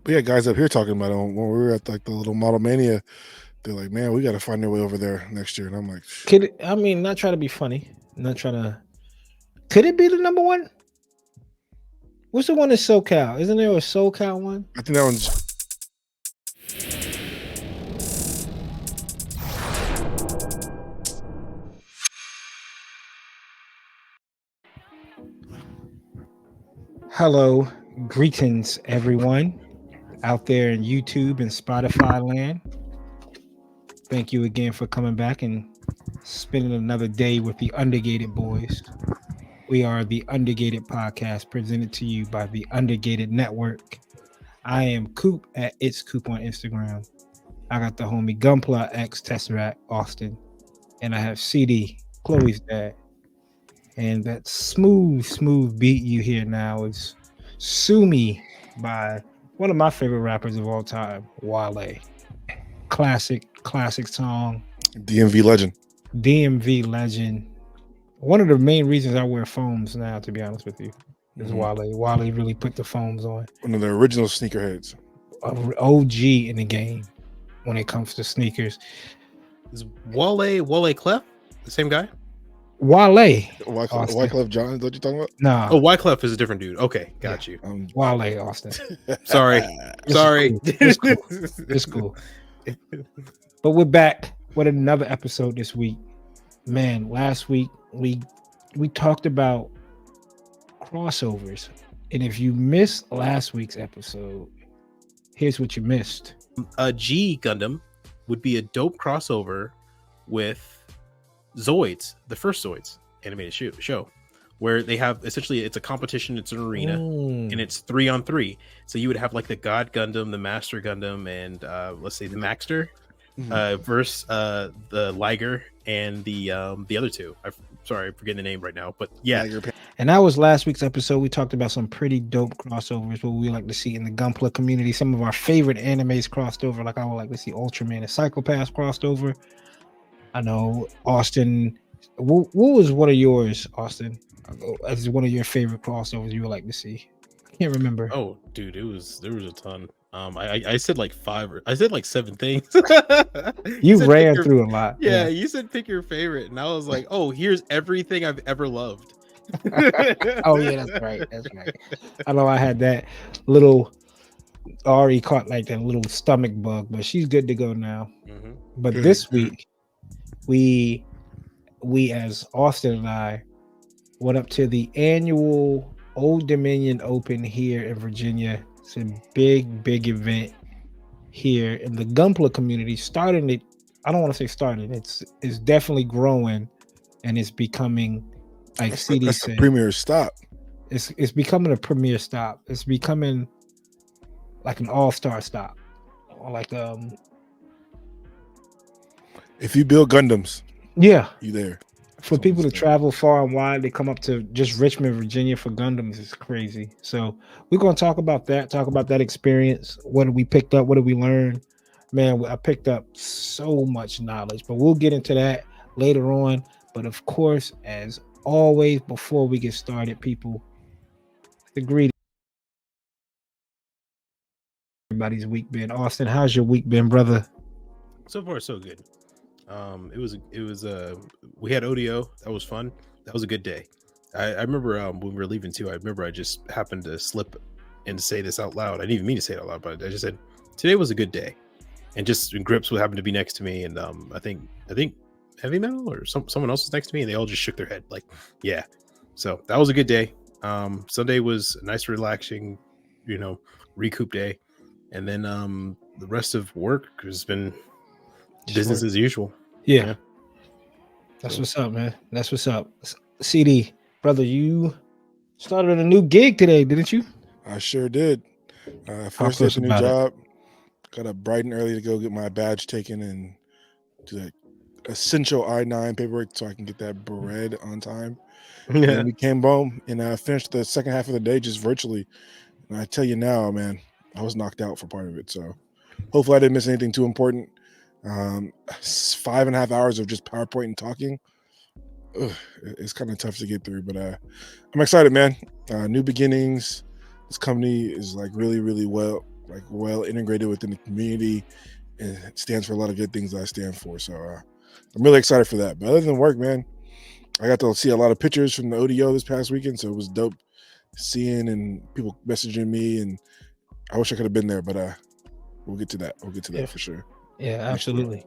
But yeah, guys up here talking about it when we were at like the little Model Mania. They're like, man, we got to find our way over there next year. And I'm like, Not trying to be funny. Not trying to. Could it be the number one? What's the one in SoCal? Isn't there a SoCal one? I think that one's Hello, greetings, everyone out there in YouTube and Spotify land. Thank you again for coming back and spending another day with the Undergated boys. We are the Undergated podcast presented to you by the Undergated Network. I am Coop at It's Coop on Instagram. I got the homie Gunpla X Tesseract Austin, and I have CD Chloe's dad. And that smooth beat you hear now is "Sue Me" by one of my favorite rappers of all time, Wale. Classic song. DMV legend. DMV legend. One of the main reasons I wear foams now, to be honest with you, is Wale. Wale really put the foams on. One of the original sneakerheads. OG in the game when it comes to sneakers. Is Wale Clef the same guy? Wale. Wyclef John, is what you talking about? Nah. Oh, Wyclef is a different dude. Okay, got you. Wale Austin. Sorry. It's cool. But we're back with another episode this week. Man, last week we talked about crossovers. And if you missed last week's episode, here's what you missed. A G Gundam would be a dope crossover with Zoids, the first Zoids animated show, where they have essentially it's a competition, it's an arena, and it's 3-on-3. So you would have like the God Gundam, the Master Gundam, and let's say the Maxter versus the Liger and the other two. Sorry, I'm forgetting the name right now, but yeah. And that was last week's episode. We talked about some pretty dope crossovers, what we like to see in the Gunpla community. Some of our favorite animes crossed over, like I would like to see Ultraman and Psychopaths crossed over. I know Austin. What was one of yours, Austin? As one of your favorite crossovers you would like to see? I can't remember. Oh, dude, there was a ton. I said like 7 things. You ran through a lot. Yeah, you said pick your favorite, and I was like, oh, here's everything I've ever loved. Oh yeah, that's right. I know I had that little Ari caught like that little stomach bug, but she's good to go now. Mm-hmm. But this week, we as Austin and I went up to the annual Old Dominion Open here in Virginia. It's a big event here in the Gunpla community. Starting it, I don't want to say starting. It's definitely growing, and it's becoming, like CD said, a premier stop. It's becoming a premier stop. It's becoming like an all-star stop, or like If you build Gundams, yeah, you there. For people to travel far and wide, they come up to just Richmond, Virginia for Gundams. It's crazy. So we're going to talk about that experience. What did we pick up? What did we learn? Man, I picked up so much knowledge, but we'll get into that later on. But of course, as always, before we get started, people, the greeting. Everybody's week been. Austin, how's your week been, brother? So far, so good. It was we had ODO. That was fun. That was a good day. I remember when we were leaving too. I remember I just happened to slip and say this out loud. I didn't even mean to say it out loud, but I just said today was a good day. And just Grips would happen to be next to me, and I think Heavy Metal or someone else was next to me, and they all just shook their head like, yeah. So that was a good day. Sunday was a nice, relaxing, recoup day, and then the rest of work has been business as usual. Yeah. That's what's up, man. That's what's up. CD, brother, you started a new gig today, didn't you? I sure did. First day at the new job. Got up bright and early to go get my badge taken and do that essential I-9 paperwork so I can get that bread on time. Yeah. And we came home and I finished the second half of the day just virtually. And I tell you now, man, I was knocked out for part of it. So hopefully I didn't miss anything too important. 5.5 hours of just PowerPoint and talking. It's kind of tough to get through, but I'm excited, man. New beginnings. This company is like really, really well like well integrated within the community, and it stands for a lot of good things that I stand for. So I'm really excited for that. But other than work, man, I got to see a lot of pictures from the ODO this past weekend, so it was dope seeing and people messaging me, and I wish I could have been there, but we'll get to that. We'll get to that for sure. Yeah, absolutely.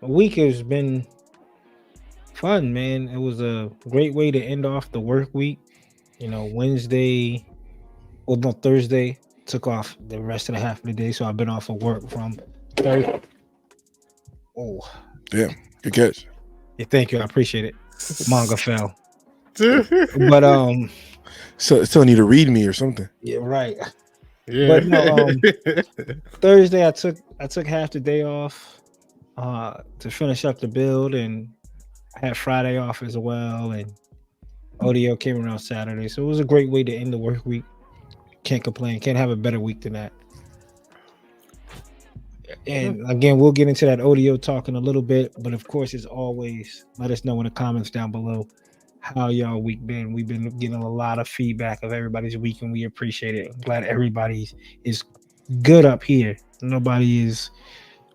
A week has been fun, man. It was a great way to end off the work week. Thursday took off the rest of the half of the day, so I've been off of work from Thursday. Oh, yeah, good catch. Yeah, thank you. I appreciate it. Manga fell, but so still need to read me or something. Yeah, right. Yeah. But no, Thursday I took half the day off to finish up the build, and I had Friday off as well, and ODO came around Saturday, so it was a great way to end the work week. Can't complain. Can't have a better week than that. And again, we'll get into that ODO talk in a little bit, but of course, as always, let us know in the comments down below how y'all week been. We've been getting a lot of feedback of everybody's week, and we appreciate it. I'm glad everybody is good up here. Nobody is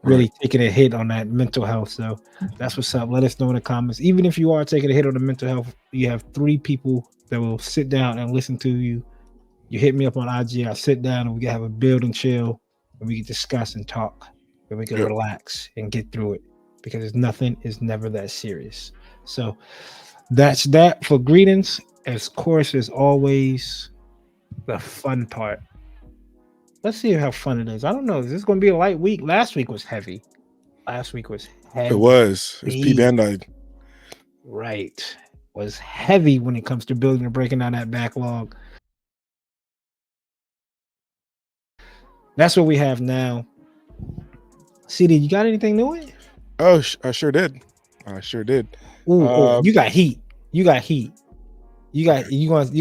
really taking a hit on that mental health. So that's what's up. Let us know in the comments. Even if you are taking a hit on the mental health, you have 3 people that will sit down and listen to you. You hit me up on IG. I sit down and we can have a build and chill, and we can discuss and talk, and we can relax and get through it, because nothing is never that serious. So that's that for greetings. Of course, as always, the fun part. Let's see how fun it is. I don't know. Is this going to be a light week? Last week was heavy. It was. It was P Bandai. Right. Was heavy when it comes to building and breaking down that backlog. That's what we have now. CD, you got anything new in? Oh, I sure did. Ooh, you got heat. You gonna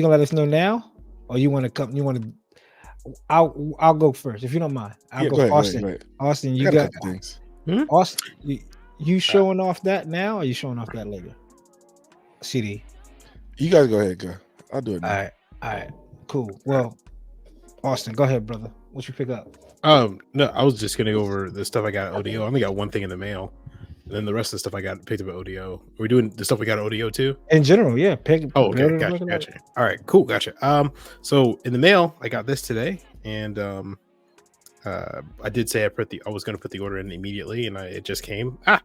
let us know now, or you want to come? You want to? I'll go first if you don't mind. I'll go. Austin. Go ahead. Austin, you got things. Austin, you showing off that now, or you showing off that later? CD. You guys go ahead. Go. I'll do it now. All right. Cool. Well, Austin, go ahead, brother. What you pick up? No, I was just gonna go over the stuff I got at ODO. I only got one thing in the mail, and then the rest of the stuff I got picked up at ODO. Are we doing the stuff we got at ODO too? In general, yeah. Okay, gotcha. All right, cool, gotcha. So in the mail, I got this today, and I did say I was gonna put the order in immediately, and it just came. I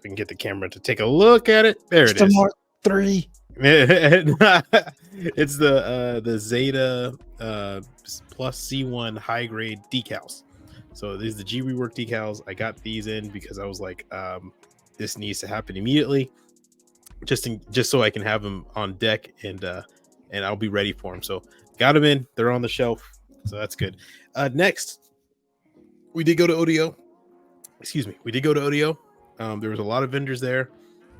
can get the camera to take a look at it. There it is. Mark 3. It's the Zeta plus C1 high grade decals. So these are the G rework decals. I got these in because I was like, this needs to happen immediately, just so I can have them on deck, and I'll be ready for them. So got them in. They're on the shelf, so that's good. Next, we did go to ODO. There was a lot of vendors there.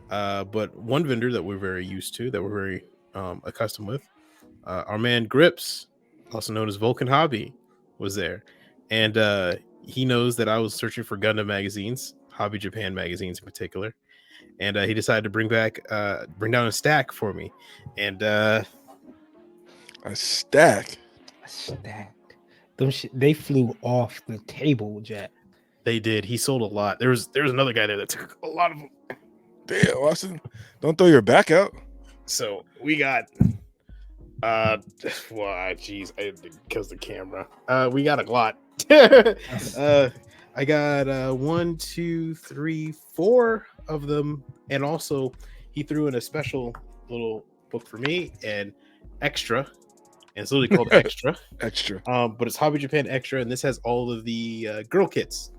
But one vendor that we're very used to, that we're very accustomed with, our man Grips, also known as Vulcan Hobby, was there. And he knows that I was searching for Gundam magazines, Hobby Japan magazines in particular. And he decided to bring down a stack for me. And a stack? They flew off the table, Jack. They did. He sold a lot. There was another guy there that took a lot of them. Damn, Austin, don't throw your back out. So we got because the camera. We got a lot. I got 1, 2, 3, 4 of them, and also he threw in a special little book for me and extra. And it's literally called Extra. But it's Hobby Japan Extra, and this has all of the girl kits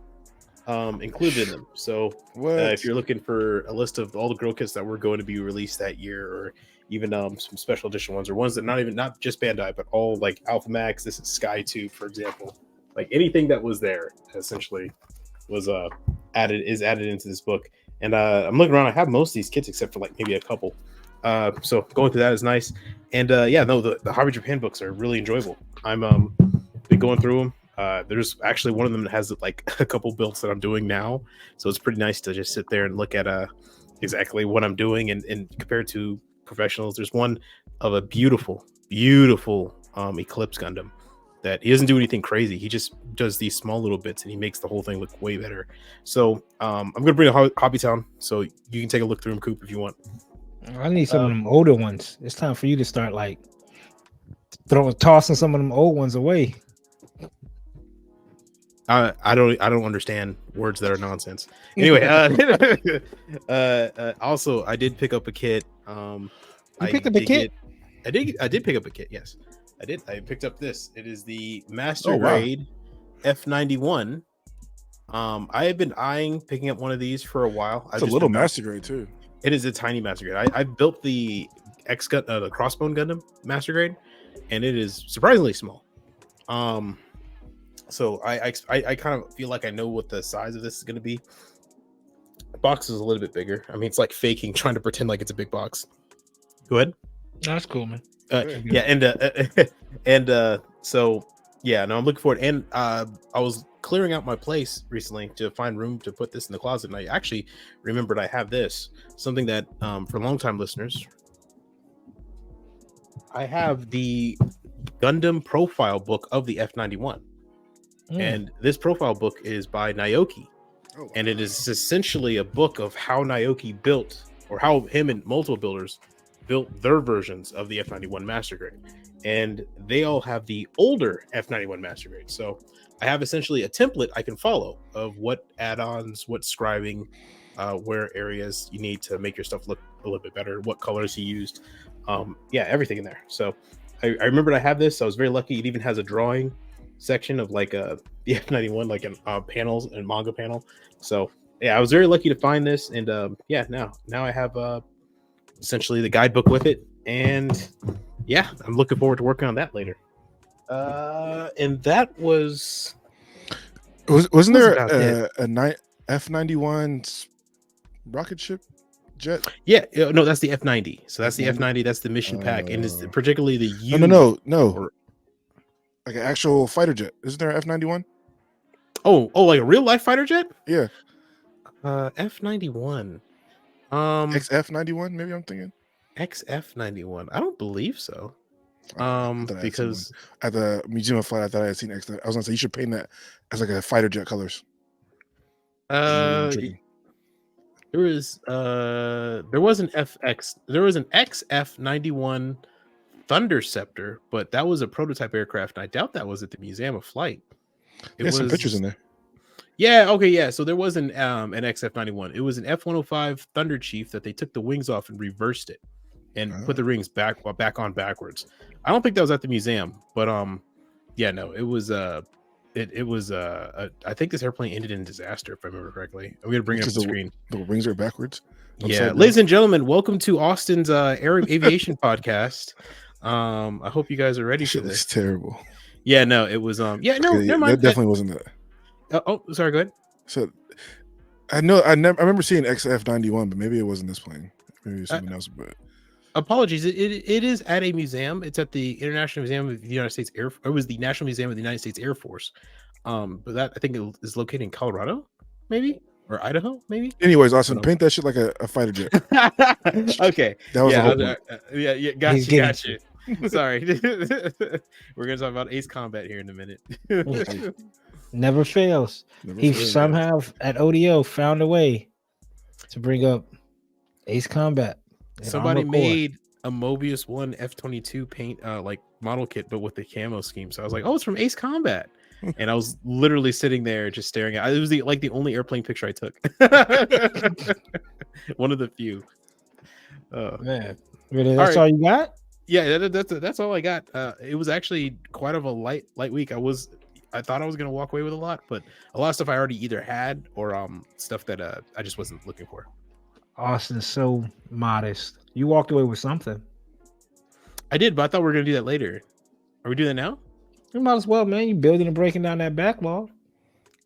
included in them. So if you're looking for a list of all the girl kits that were going to be released that year, or even some special edition ones, or ones that not just Bandai, but all like Alpha Max, this is Sky Tube, for example, like anything that was there essentially was added into this book. And I'm looking around, I have most of these kits except for like maybe a couple. So going through that is nice. And the Hobby Japan books are really enjoyable. I'm been going through them. There's actually one of them that has like a couple builds that I'm doing now, so it's pretty nice to just sit there and look at exactly what I'm doing and compared to professionals. There's one of a beautiful Eclipse Gundam that he doesn't do anything crazy. He just does these small little bits, and he makes the whole thing look way better. So I'm gonna bring a Hobbytown, so you can take a look through them, Coop, if you want. I need some of them older ones. It's time for you to start like tossing some of them old ones away. I don't understand words that are nonsense. Anyway, also I did pick up a kit. You picked up a kit? I did pick up a kit. Yes, I did. I picked up this. It is the Master Grade F91. I have been eyeing picking up one of these for a while. It's a little Master Grade too. It is a tiny Master Grade. I built the the Crossbone Gundam Master Grade, and it is surprisingly small. So I kind of feel like I know what the size of this is going to be. The box is a little bit bigger. I mean, it's like faking, trying to pretend like it's a big box. Go ahead. That's cool, man. So yeah, no, I'm looking forward. And I was clearing out my place recently to find room to put this in the closet, and I actually remembered I have this, something that for longtime listeners, I have the Gundam profile book of the F91. And this profile book is by Naoki. And it is essentially a book of how Naoki built, or how him and multiple builders built their versions of the F91 Master Grade. And they all have the older F91 Master Grade. So I have essentially a template I can follow of what add-ons, what scribing, where areas you need to make your stuff look a little bit better, what colors he used. Everything in there. So I remembered I have this. I was very lucky. It even has a drawing section of like the F91, like an panels and manga panel. So yeah, I was very lucky to find this, and now I have essentially the guidebook with it, and yeah, I'm looking forward to working on that later. And that wasn't there a F91 rocket ship jet? Yeah, no, that's the F90. So that's the F90. That's the mission pack, and it's particularly the no. Like an actual fighter jet. Isn't there an F91? Oh, like a real life fighter jet? Yeah. F91. XF91, maybe I'm thinking. XF91. I don't believe so. Because at the Museum of Flight, I thought I had seen XF. I was gonna say you should paint that as like a fighter jet colors. There was an XF91 Thunder Scepter, but that was a prototype aircraft, and I doubt that was at the Museum of Flight. There's some pictures in there. Yeah, okay, yeah. So there was an XF91. It was an F105 Thunder Chief that they took the wings off and reversed it and put the rings back on backwards. I don't think that was at the museum, but it was I think this airplane ended in disaster, if I remember correctly. I'm gonna bring it up the screen. The wings are backwards. Ladies and gentlemen, welcome to Austin's aviation podcast. I hope you guys are ready for this. It's terrible. Yeah, no, it was never mind. That definitely wasn't that. Sorry, go ahead. So I remember seeing XF91, but maybe it wasn't this plane. Maybe it was something else, but apologies. It is at a museum. It's at the International Museum of the United States Air. It was the National Museum of the United States Air Force. But that I think it is located in Colorado, maybe, or Idaho, maybe. Anyways, Austin, paint that shit like a fighter jet. Okay. That was the whole Got you. Sorry. We're gonna talk about Ace Combat here in a minute. Never fails. He somehow at ODO found a way to bring up Ace Combat. Somebody made a Mobius 1 F22 paint like model kit, but with the camo scheme. So I was like, oh, it's from Ace Combat. And I was literally sitting there just staring at it. It was the only airplane picture I took. One of the few. Oh man. Really, that's all you got? Yeah, that's all I got. It was actually quite of a light week. I thought I was gonna walk away with a lot, but a lot of stuff I already either had or stuff that I just wasn't looking for. Austin's so modest. You walked away with something. I did, but I thought we were gonna do that later. Are we doing that now? You might as well, man. You building and breaking down that backlog.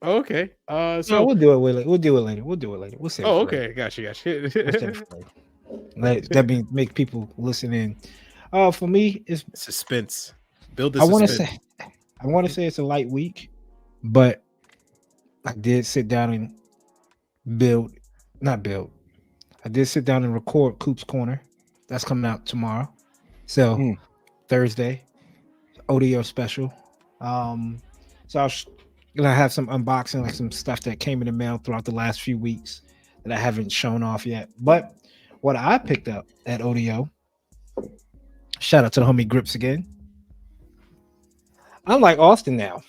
Oh, okay. So no, we'll do it later. We'll do it later. We'll say. Oh, okay. Gotcha. That make people listen in. For me, it's suspense. Build the suspense. I want to say it's a light week, but I did sit down and I did sit down and record Coop's Corner. That's coming out tomorrow. So Thursday, ODO special. So And I have some unboxing, like some stuff that came in the mail throughout the last few weeks that I haven't shown off yet. But what I picked up at ODO, shout out to the homie Grips again. I'm like Austin now.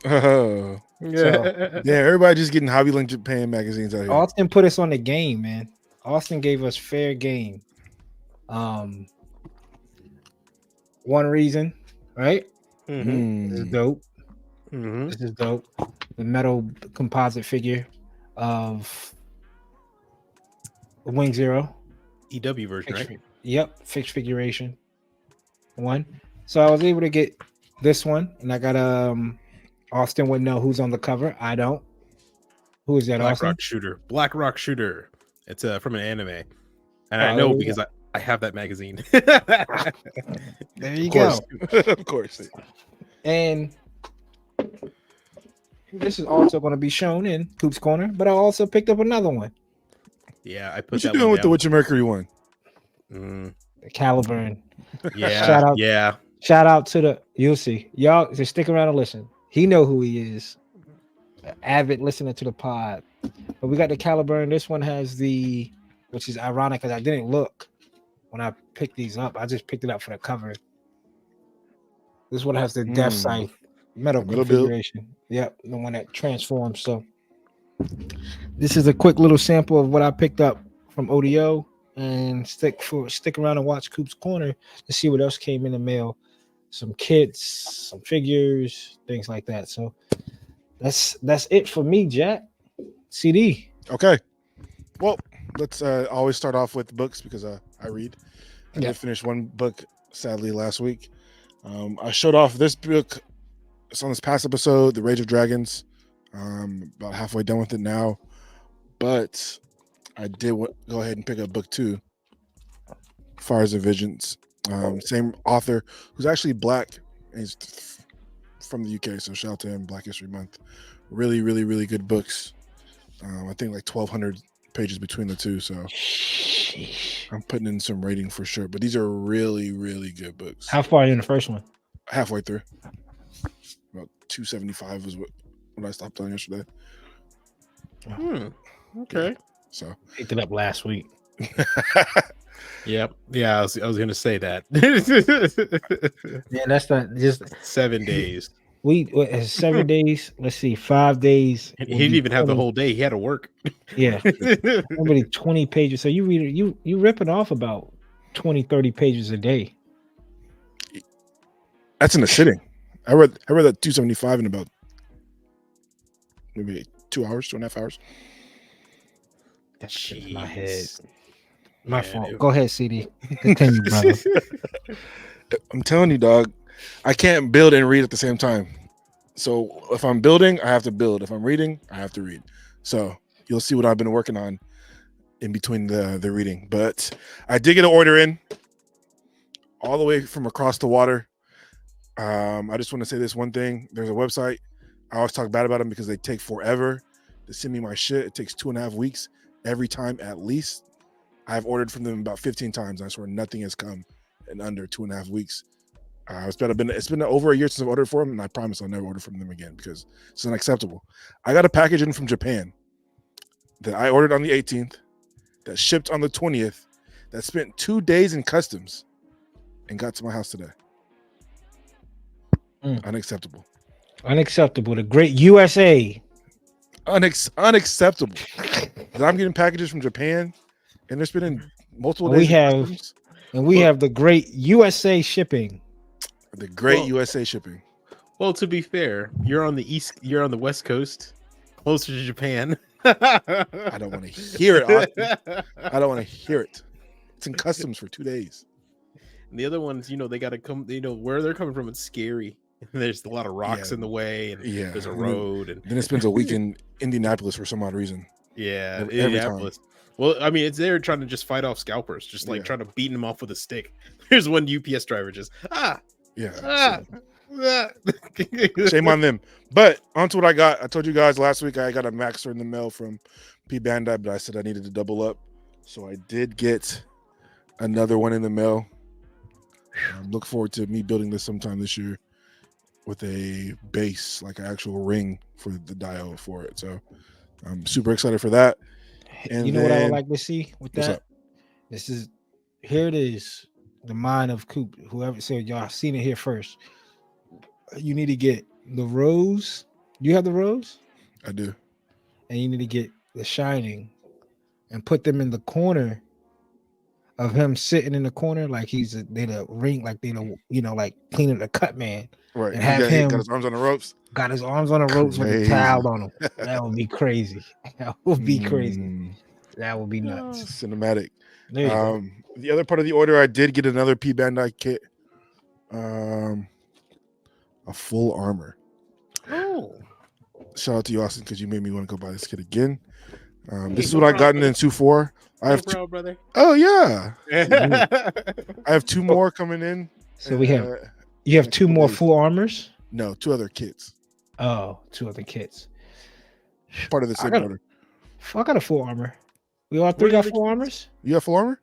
Oh, So yeah, everybody just getting Hobby Link Japan magazines out here. Austin put us on the game, man. Austin gave us fair game. One reason, right? Mhm. This is dope. Mhm. This is dope. The metal composite figure of Wing Zero. EW version, Fixed, right? yep, fixed figuration. One. So I was able to get this one, and I got Austin would know who's on the cover. I don't. Who is that? Black Austin? Rock Shooter. Black Rock Shooter. It's from an anime, and I Oh, know there you because I have that magazine. There you Of course, go. of course. And this is also going to be shown in Coop's Corner, but I also picked up another one, Yeah, I put What you that doing one with the down. Witcher Mercury one? Mm, the Caliburn. yeah, Shout out. yeah. Shout out to the. You'll see. Y'all just stick around and listen. He know who he is. Avid listener to the pod. But we got the Caliburn. This one has the, which is ironic because I didn't look when I picked these up. I just picked it up for the cover. This one has the Death Scythe metal The metal build. configuration. Yep, the one that transforms. So this is a quick little sample of what I picked up from ODO, and stick around and watch Coop's Corner to see what else came in the mail. Some kits, some figures, things like that. So that's it for me, Jack. CD. Okay. Well, let's always start off with books because I read. I Yeah. did finish one book, sadly, last week. I showed off this book. It's on this past episode, The Rage of Dragons. About halfway done with it now. But I did go ahead and pick up book 2, Fires of Visions. Same author who's actually black. And he's from the UK, so shout out to him, Black History Month. Really, really, really good books. I think like 1,200 pages between the two, so I'm putting in some rating for sure. But these are really, really good books. How far are you in the first one? Halfway through. About 275 was what I stopped on yesterday. Okay. So Picked it up last week. Yep. Yeah, I was gonna say that. Yeah, that's not just 7 days. we 7 days. Let's see, 5 days. He will didn't be even have the 20 whole day. He had to work. Yeah, probably 20 pages. So you read it, you ripping off about 20, 30 pages a day. that's in a sitting. I read that 275 in about maybe 2 hours, 2.5 hours. That's in my head. Jeez. My Man, fault. Go ahead, CD. Continue, brother. I'm telling you, dog, I can't build and read at the same time. So if I'm building, I have to build. If I'm reading, I have to read. So you'll see what I've been working on in between the reading. But I did get an order in all the way from across the water. I just want to say this one thing. There's a website. I always talk bad about them because they take forever to send me my shit. It takes 2.5 weeks every time at least. I've ordered from them about 15 times. I swear nothing has come in under 2.5 weeks. It's been over a year since I've ordered for them, and I promise I'll never order from them again because it's unacceptable. I got a package in from Japan that I ordered on the 18th, that shipped on the 20th, that spent 2 days in customs, and got to my house today. Unacceptable. Unacceptable. The great USA. Unacceptable. That I'm getting packages from Japan, and they're spending multiple We days in have- customs. And we have the great USA shipping. The great Well- USA shipping. Well, to be fair, you're on the West Coast, closer to Japan. I don't want to hear it, Austin. I don't want to hear it. It's in customs for 2 days. And the other ones, they got to come. Where they're coming from, it's scary. There's a lot of rocks Yeah. in the way, and Yeah. there's a And then- road, and Then it spends a week in Indianapolis for some odd reason. yeah, every time. Indianapolis. Well, I mean, it's they're trying to just fight off scalpers, just like Yeah. trying to beat them off with a stick. There's one UPS driver just Yeah. Shame on them. But onto what I got. I told you guys last week I got a Maxer in the mail from P Bandai, but I said I needed to double up. So I did get another one in the mail. Look forward to me building this sometime this year. with a base, like an actual ring for the diode for it. So I'm super excited for that. And you know what I would then like to see with what's that? up? This is here. It is the mind of Coop. Whoever said y'all seen it here first. You need to get the rose. You have the rose, I do. and you need to get the shining, and put them in the corner of him sitting in the corner like they the ring, like they the like cleaning the cut man, Right. and He have got him his arms on the ropes. got his arms on the ropes with a Crazy. towel on him. That would be crazy. That would be crazy. Mm, That would be nuts. cinematic. There you go. The other part of the order, I did get another P Bandai kit. A full armor. Oh, Shout out to you, Austin, because you made me want to go buy this kit again. Hey, This is no what I problem, gotten in 2-4. I have bro, brother. oh yeah. Oh, I have 2 more coming in. So we have you have in a 2 couple more days. full armors. No, 2 other kits. Oh, 2 other kits. Part of the same order. I got a full armor. We all 3 got full armors. You have full armor?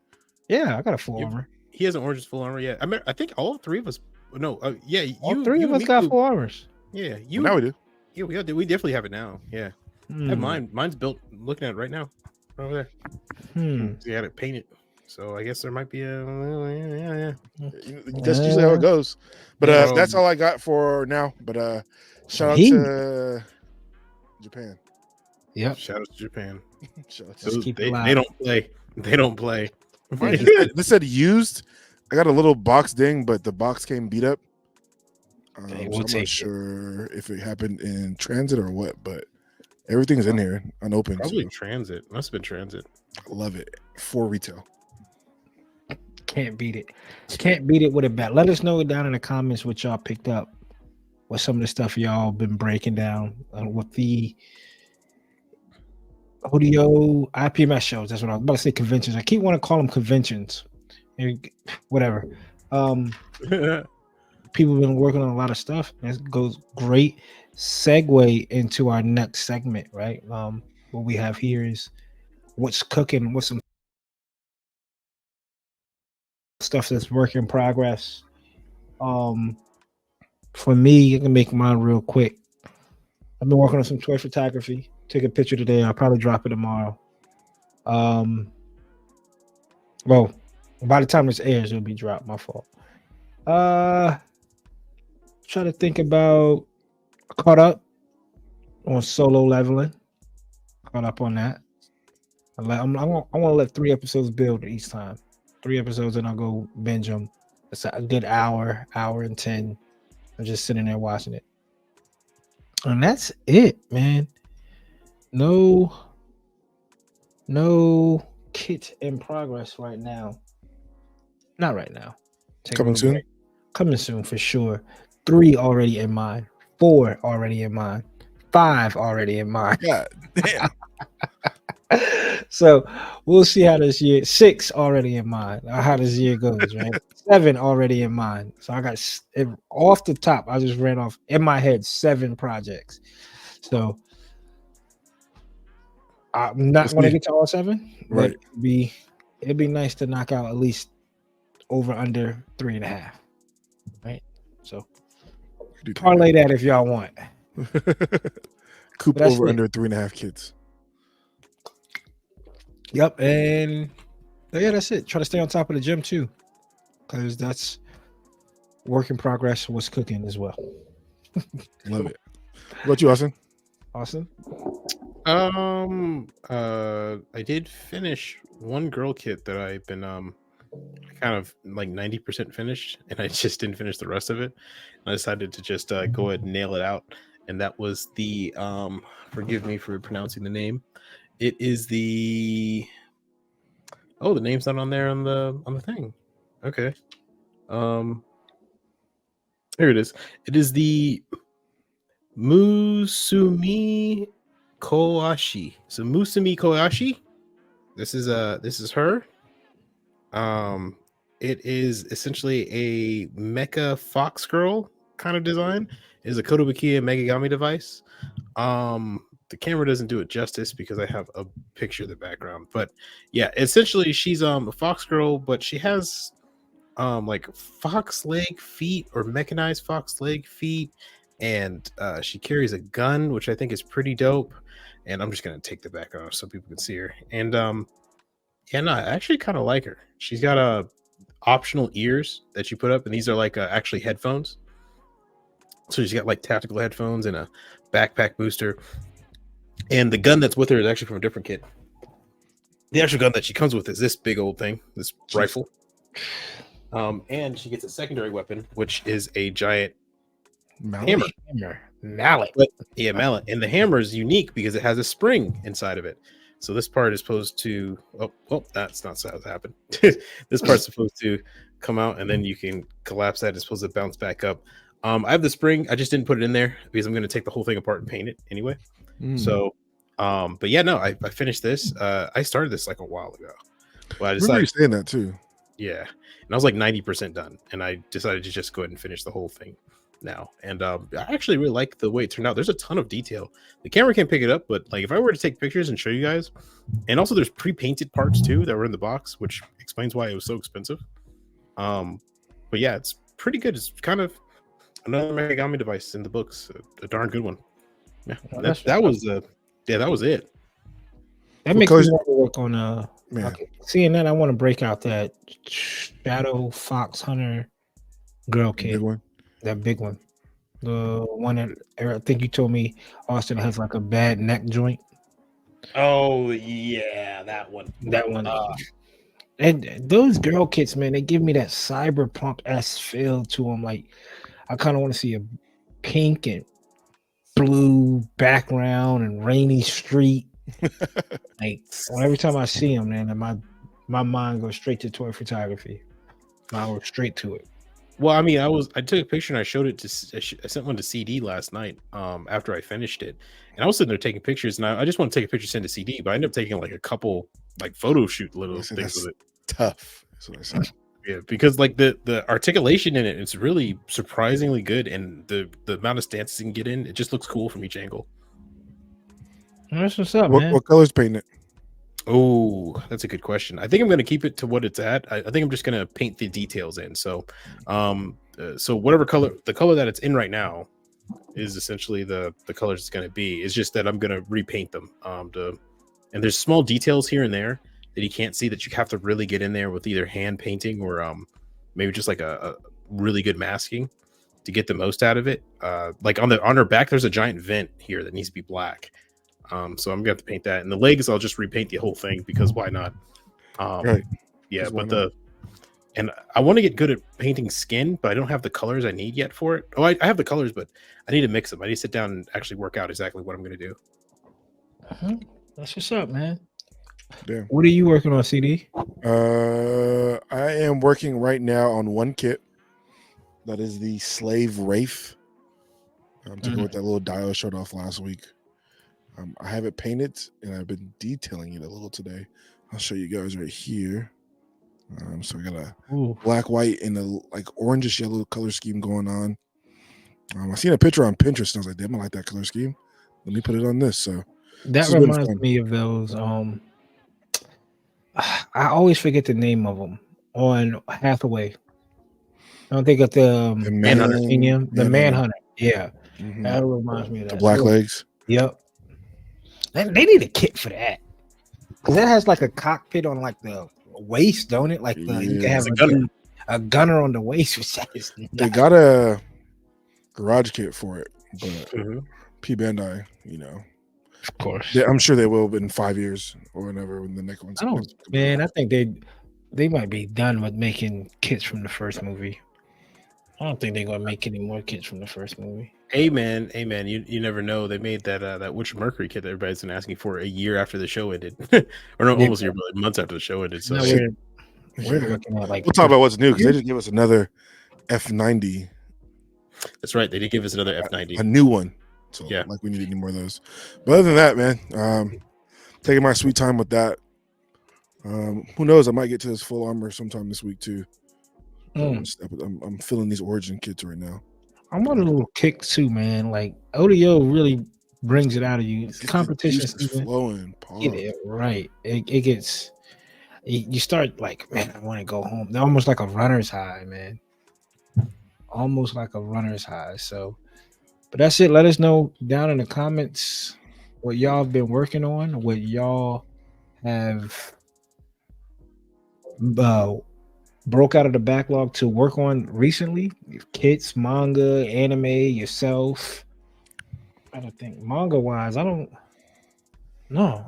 Yeah, I got a full armor. he hasn't ordered his full armor yet. I think all 3 of us. No, yeah, All 3 of us got full armors. Yeah, Well, now we do. Yeah, we definitely have it now. Yeah, I have mine. Mine's built. Looking at it right now, right over there. You had it painted, so I guess there might be a. Yeah. That's usually how it goes. But that's all I got for now. But shout out to Japan. Yep. Shout out to Japan. They don't play. They don't play. This said used. I got a little box ding, but the box came beat up. So I'm not sure if it happened in transit or what, but everything's in here unopened. Probably transit. Must have been transit. I love it for retail. Can't beat it. Can't beat it with a bat. Let us know down in the comments what y'all picked up. What some of the stuff y'all been breaking down with the ODO IPMS shows. That's what I was about to say. Conventions. I keep wanting to call them conventions. Whatever. People have been working on a lot of stuff. It goes great segue into our next segment, right? What we have here is what's cooking, what's some stuff that's work in progress. For me, I can make mine real quick. I've been working on some toy photography. Took a picture today. I'll probably drop it tomorrow. Well, by the time this airs, it'll be dropped. My fault. Try to think about caught up on solo leveling. Caught up on that. I want to let 3 episodes build each time. 3 episodes, and I'll go binge them. It's a good hour and 10. I'm just sitting there watching it, and that's it, man. No kit in progress right now. Not right now. Coming soon. Coming soon for sure. 3 already in mind. 4 already in mind. 5 already in mind. God damn. So we'll see how this year. 6 already in mind. How this year goes, right? 7 already in mind. So I got off the top. I just ran off in my head 7 projects. So I'm not going to get to all 7, but right. it'd be nice to knock out at least over under 3.5. Right. So parlay that if y'all want. Coop over under 3.5 kids. Yep, and yeah, that's it. Try to stay on top of the gym too, because that's work in progress. What's cooking as well. Love it. What about you, Austin? Austin? I did finish one girl kit that I've been kind of like 90% finished, and I just didn't finish the rest of it. I decided to just go ahead and nail it out, and that was the forgive me for pronouncing the name. It is the the name's not on there on the thing. Okay. Here it is. It is the Musumi Koashi. So Musumi Koashi. This is her. It is essentially a mecha fox girl kind of design. It is a Kotobukiya Megagami device. The camera doesn't do it justice because I have a picture of the background, but yeah, essentially she's a fox girl, but she has like fox leg feet or mechanized fox leg feet, and she carries a gun, which I think is pretty dope. And I'm just gonna take the back off so people can see her. And yeah, no, I actually kind of like her. She's got optional ears that you put up, and these are like actually headphones. So she's got like tactical headphones and a backpack booster. And the gun that's with her is actually from a different kit. The actual gun that she comes with is this big old thing, this rifle. And she gets a secondary weapon, which is a giant hammer. Mallet. But, yeah, mallet. And the hammer is unique because it has a spring inside of it. So this part is supposed to that's not how it happened. This part's supposed to come out and then you can collapse that. It's supposed to bounce back up. I have the spring. I just didn't put it in there because I'm going to take the whole thing apart and paint it anyway. So but yeah, no, I finished this. I started this like a while ago. But I decided, remember you saying that too. Yeah. And I was like 90% done. And I decided to just go ahead and finish the whole thing now. And I actually really like the way it turned out. There's a ton of detail. The camera can't pick it up, but like if I were to take pictures and show you guys, and also there's pre-painted parts too that were in the box, which explains why it was so expensive. But yeah, it's pretty good. It's kind of another Megami device in the books. A darn good one. Yeah, that was it. That makes me want to work on okay. Seeing that, I want to break out that Shadow Fox Hunter girl kit. Big one. That big one. The one that I think you told me Austin has like a bad neck joint. Oh yeah, that one. That one. And those girl kits, man, they give me that cyberpunk-esque feel to them. Like I kind of want to see a pink and blue background and rainy street. Like every time I see them, man, my mind goes straight to toy photography. I go straight to it. Well, I mean, I took a picture and I showed it to I sent one to CD last night after I finished it, and I was sitting there taking pictures, and I just want to take a picture, send to CD, but I ended up taking like a couple like photo shoot little things with it. Tough. That's what I said. Yeah, because like the articulation in it's really surprisingly good, and the amount of stances you can get in, it just looks cool from each angle. That's what's up, man. What colors paint it? Oh, that's a good question. I think I'm going to keep it to what it's at. I think I'm just going to paint the details in. So, so whatever color, the color that it's in right now is essentially the colors it's going to be. It's just that I'm going to repaint them. And there's small details here and there that you can't see that you have to really get in there with either hand painting or maybe just like a really good masking to get the most out of it. Like on her back, there's a giant vent here that needs to be black. So I'm gonna have to paint that, and the legs I'll just repaint the whole thing because why not? Right. Yeah, but and I want to get good at painting skin, but I don't have the colors I need yet for it. Oh, I have the colors, but I need to mix them. I need to sit down and actually work out exactly what I'm gonna do. That's what's up, man. Damn. What are you working on, CD? I am working right now on one kit. That is the Slave Wraith. I'm taking with that little dial I showed off last week. I have it painted and I've been detailing it a little today. I'll show you guys right here. So I got a black, white, and a like orangish yellow color scheme going on. I seen a picture on Pinterest and I was like, damn, I like that color scheme. Let me put it on this. So that reminds me of those. I always forget the name of them on Hathaway. I don't think of the Manhunter. The Manhunter. Yeah. Mm-hmm. That reminds me of that. The black legs. Yep. They need a kit for that. Because that has like a cockpit on like the waist, don't it? Like you can have a gunner on the waist. Which is they got a garage kit for it, but P Bandai, of course, I'm sure they will in 5 years or whenever when the next one's. I think they might be done with making kits from the first movie. I don't think they're gonna make any more kits from the first movie. Amen. You never know. They made that Witch Mercury kit that everybody's been asking for a year after the show ended, or no, almost a year, but months after the show ended. So we're looking at like we'll talk about what's new because they just gave us another F90. That's right. They did give us another F90, a new one. So yeah, like we need any more of those. But other than that, man, taking my sweet time with that. Who knows? I might get to this full armor sometime this week too. I'm feeling these origin kits right now. I'm on a little kick too, man. Like ODO really brings it out of you. Competition is flowing. Right. It gets. You start like, man, I want to go home. They're almost like a runner's high, man. Almost like a runner's high. So, But that's it. Let us know down in the comments what y'all have been working on, what y'all have broke out of the backlog to work on recently. Kits, manga, anime, yourself. I don't think manga wise, I don't know.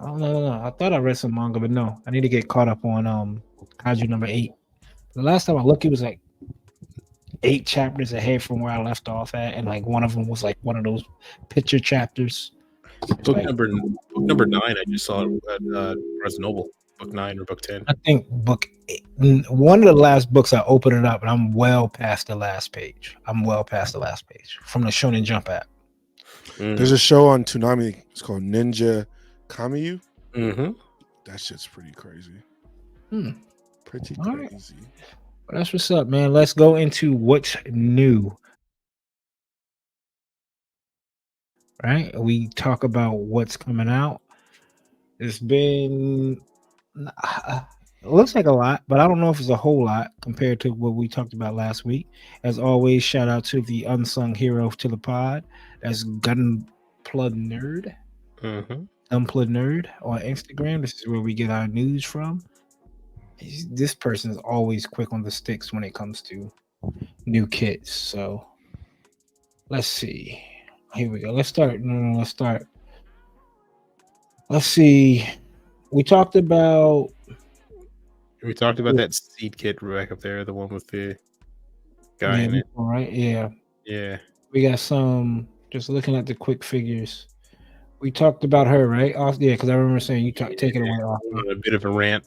I thought I read some manga, but no, I need to get caught up on Kaiju number 8. The last time I looked, it was like 8 chapters ahead from where I left off at, and like one of them was like one of those picture chapters. Book Like, number 9. I just saw it at Barnes Noble. Book 9 or book 10. I think one of the last books I opened it up, and I'm well past the last page. I'm well past the last page from the Shonen Jump app. There's a show on Toonami. It's called Ninja Kamiyu. Mm-hmm. That shit's pretty crazy. Pretty All right. crazy. Well, that's what's up, man. Let's go into what's new. Right? We talk about what's coming out. It's been it looks like a lot, but I don't know if it's a whole lot compared to what we talked about last week. As always, shout out to the unsung hero to the pod. That's Gunplug Nerd. Mm-hmm. Gunplug Nerd on Instagram. This is where we get our news from. This person is always quick on the sticks when it comes to new kits. So let's see. Here we go. Let's start. Let's start. Let's see. We talked about that seed kit back up there, the one with the guy in it. All right. Yeah. Yeah. We got some. Just looking at the quick figures. We talked about her, right? Off. Yeah, because I remember saying you take it away off. A bit of a rant.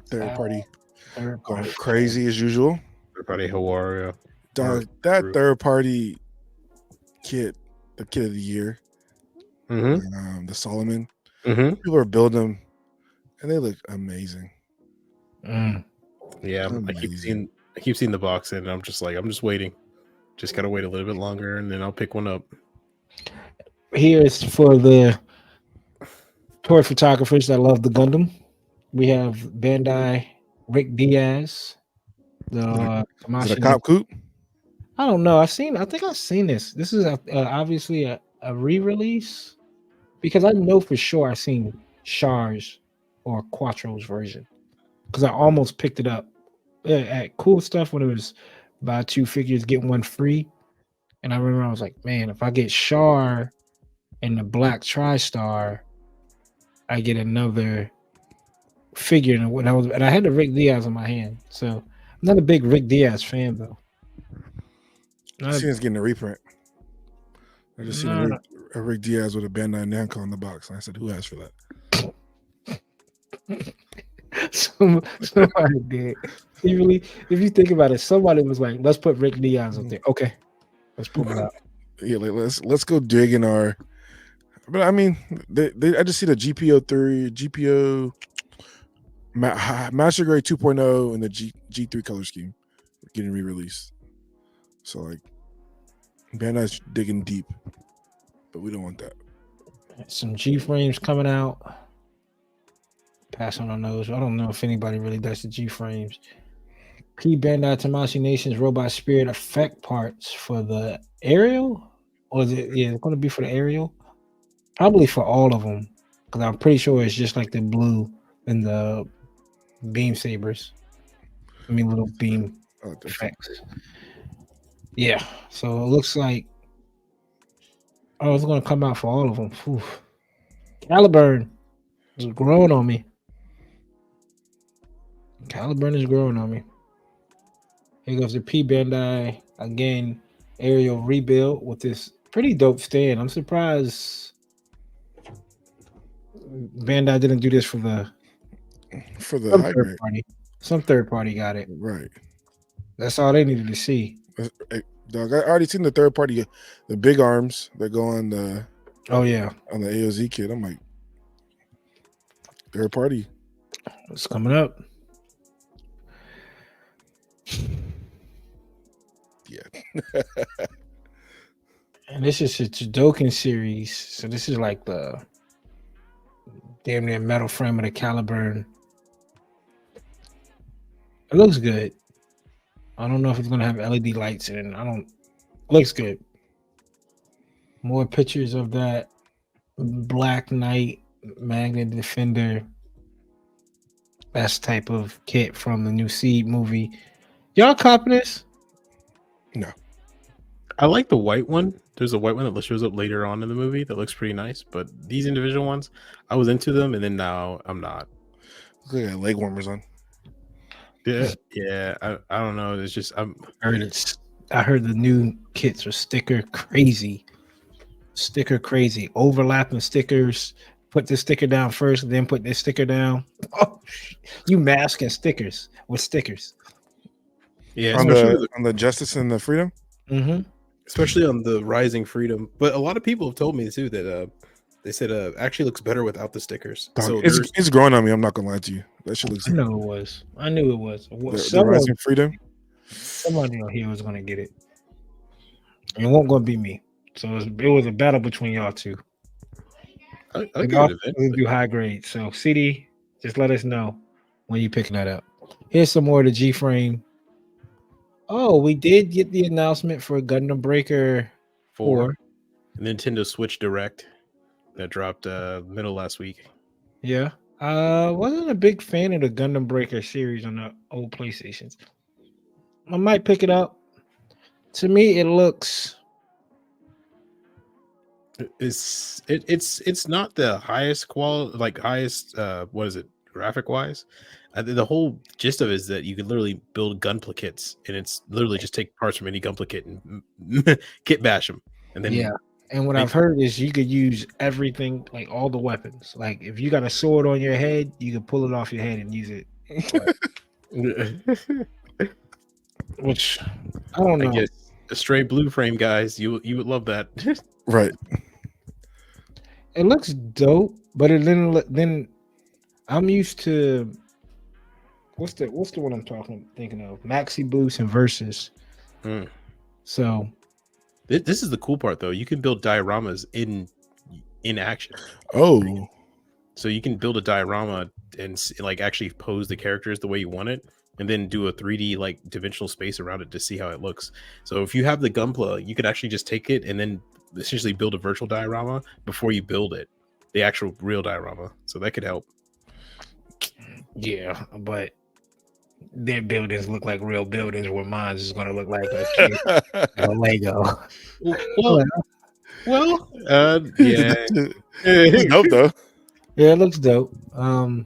Third party going crazy as usual. Third party Hawaii. Dog, that third party kit, the kit of the year, the Solomon. People are building them, and they look amazing. Yeah, amazing. I keep seeing the box, and I'm just waiting. Just gotta wait a little bit longer, and then I'll pick one up. Here is for the toy photographers that love the Gundam. We have Bandai Rick Diaz. The is it a cop coupe? I don't know. I think I've seen this. This is obviously a re-release because I know for sure I've seen Char's or Quattro's version because I almost picked it up at Cool Stuff when it was buy 2 figures get 1 free, and I remember I was like, man, if I get Char and the Black TriStar, I get another figure. And I had the Rick Diaz in my hand, so I'm not a big Rick Diaz fan though. I seen us getting a reprint. I just seen a Rick Diaz with a Bandai Namco on the box, and I said, "Who asked for that?" Somebody did. If you think about it, somebody was like, "Let's put Rick Diaz up there." Okay, let's put it out. Yeah, let's go dig in our. But I mean, I just see the GPO Master Grade 2.0 and the G3 color scheme getting re-released. So like, Bandai's digging deep, but we don't want that. Some G frames coming out. Passing on those. I don't know if anybody really does the G frames. P Bandai Tamashii Nation's Robot Spirit effect parts for the Aerial, or is it? Yeah, it's going to be for the Aerial. Probably for all of them, because I'm pretty sure it's just like the blue and the beam sabers. I mean, little beam effects. Yeah, so it looks like it's going to come out for all of them. Whew. Caliburn is growing on me. Caliburn is growing on me. Here goes the P Bandai again. Aerial rebuild with this pretty dope stand. I'm surprised Bandai didn't do this for the third party. Some third party got it. Right. That's all they needed to see. Dog, I already seen the third party, the big arms that go on the. Oh yeah. On the AOZ kit, I'm like, third party. It's coming up. Yeah. And this is a Judokan series, so this is like the damn near metal frame of the Caliburn. It looks good. I don't know if it's gonna have LED lights in it. Looks good. More pictures of that Black Knight Magnet Defender. Best type of kit from the new Seed movie. Y'all copy this? No. I like the white one. There's a white one that shows up later on in the movie that looks pretty nice. But these individual ones, I was into them, and then now I'm not. Look at leg warmers on. Yeah. I don't know. It's just I heard the new kits are sticker crazy. Sticker crazy. Overlapping stickers. Put this sticker down first, then put this sticker down. Oh, you masking stickers with stickers. Yeah, on the Justice and the Freedom. Mm-hmm. Especially on the Rising Freedom. But a lot of people have told me too that they said actually looks better without the stickers. Dog, So it's growing on me. I'm not gonna lie to you. That shit looks. I knew it was. The Rising Freedom. Somebody on here was gonna get it. It won't gonna be me. So it was a battle between y'all two. I'll give it We'll do high grade. So CD, just let us know when you're picking that up. Here's some more of the G frame. Oh, we did get the announcement for Gundam Breaker 4. Nintendo Switch Direct that dropped middle last week. Yeah. Wasn't a big fan of the Gundam Breaker series on the old PlayStations. I might pick it up. To me, it looks It's not the highest quality, like highest what is it, graphic wise. The whole gist of it is that you can literally build gunpla kits, and it's literally just take parts from any gunpla kit and kit bash them, and then And what I've heard is you could use everything, like all the weapons. Like if you got a sword on your head, you can pull it off your head and use it. Which I don't know. I guess a straight blue frame, guys. You would love that. Right. It looks dope, but then I'm used to what's the one I'm thinking of? Maxi Boost and Versus. So this is the cool part, though. You can build dioramas in action. Oh, so you can build a diorama and like actually pose the characters the way you want it, and then do a 3D like dimensional space around it to see how it looks. So if you have the gunpla, you could actually just take it and then essentially build a virtual diorama before you build it, the actual real diorama. So that could help. Yeah, but their buildings look like real buildings, where mine is going to look like a kid a Lego. Well, yeah, it's dope though. Yeah, it looks dope. I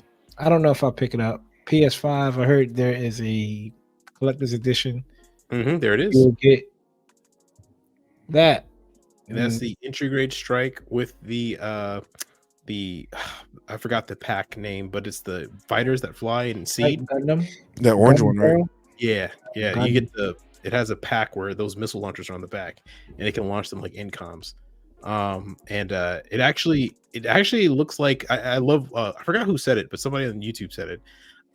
don't know if I'll pick it up. PS5, I heard there is a collector's edition. There it is. You'll get that. And that's the Integrate Strike with the I forgot the pack name, but it's the fighters that fly and Seed. That orange one, right? Yeah. You get it has a pack where those missile launchers are on the back, and it can launch them like incoms. It actually looks like I love. I forgot who said it, but somebody on YouTube said it.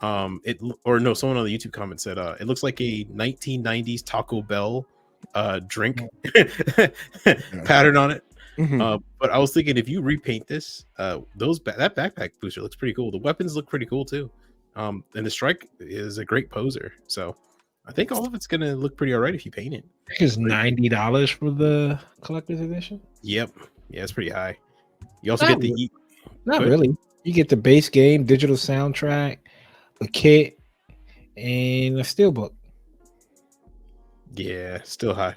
Someone on the YouTube comment said it looks like a 1990s Taco Bell drink pattern on it. But I was thinking, if you repaint this, that backpack booster looks pretty cool. The weapons look pretty cool too, and the strike is a great poser. So I think all of it's gonna look pretty all right if you paint it. It's $90 for the collector's edition. Yep, yeah, it's pretty high. You also get the not really. You get the base game, digital soundtrack, a kit, and a steelbook. Yeah, still high.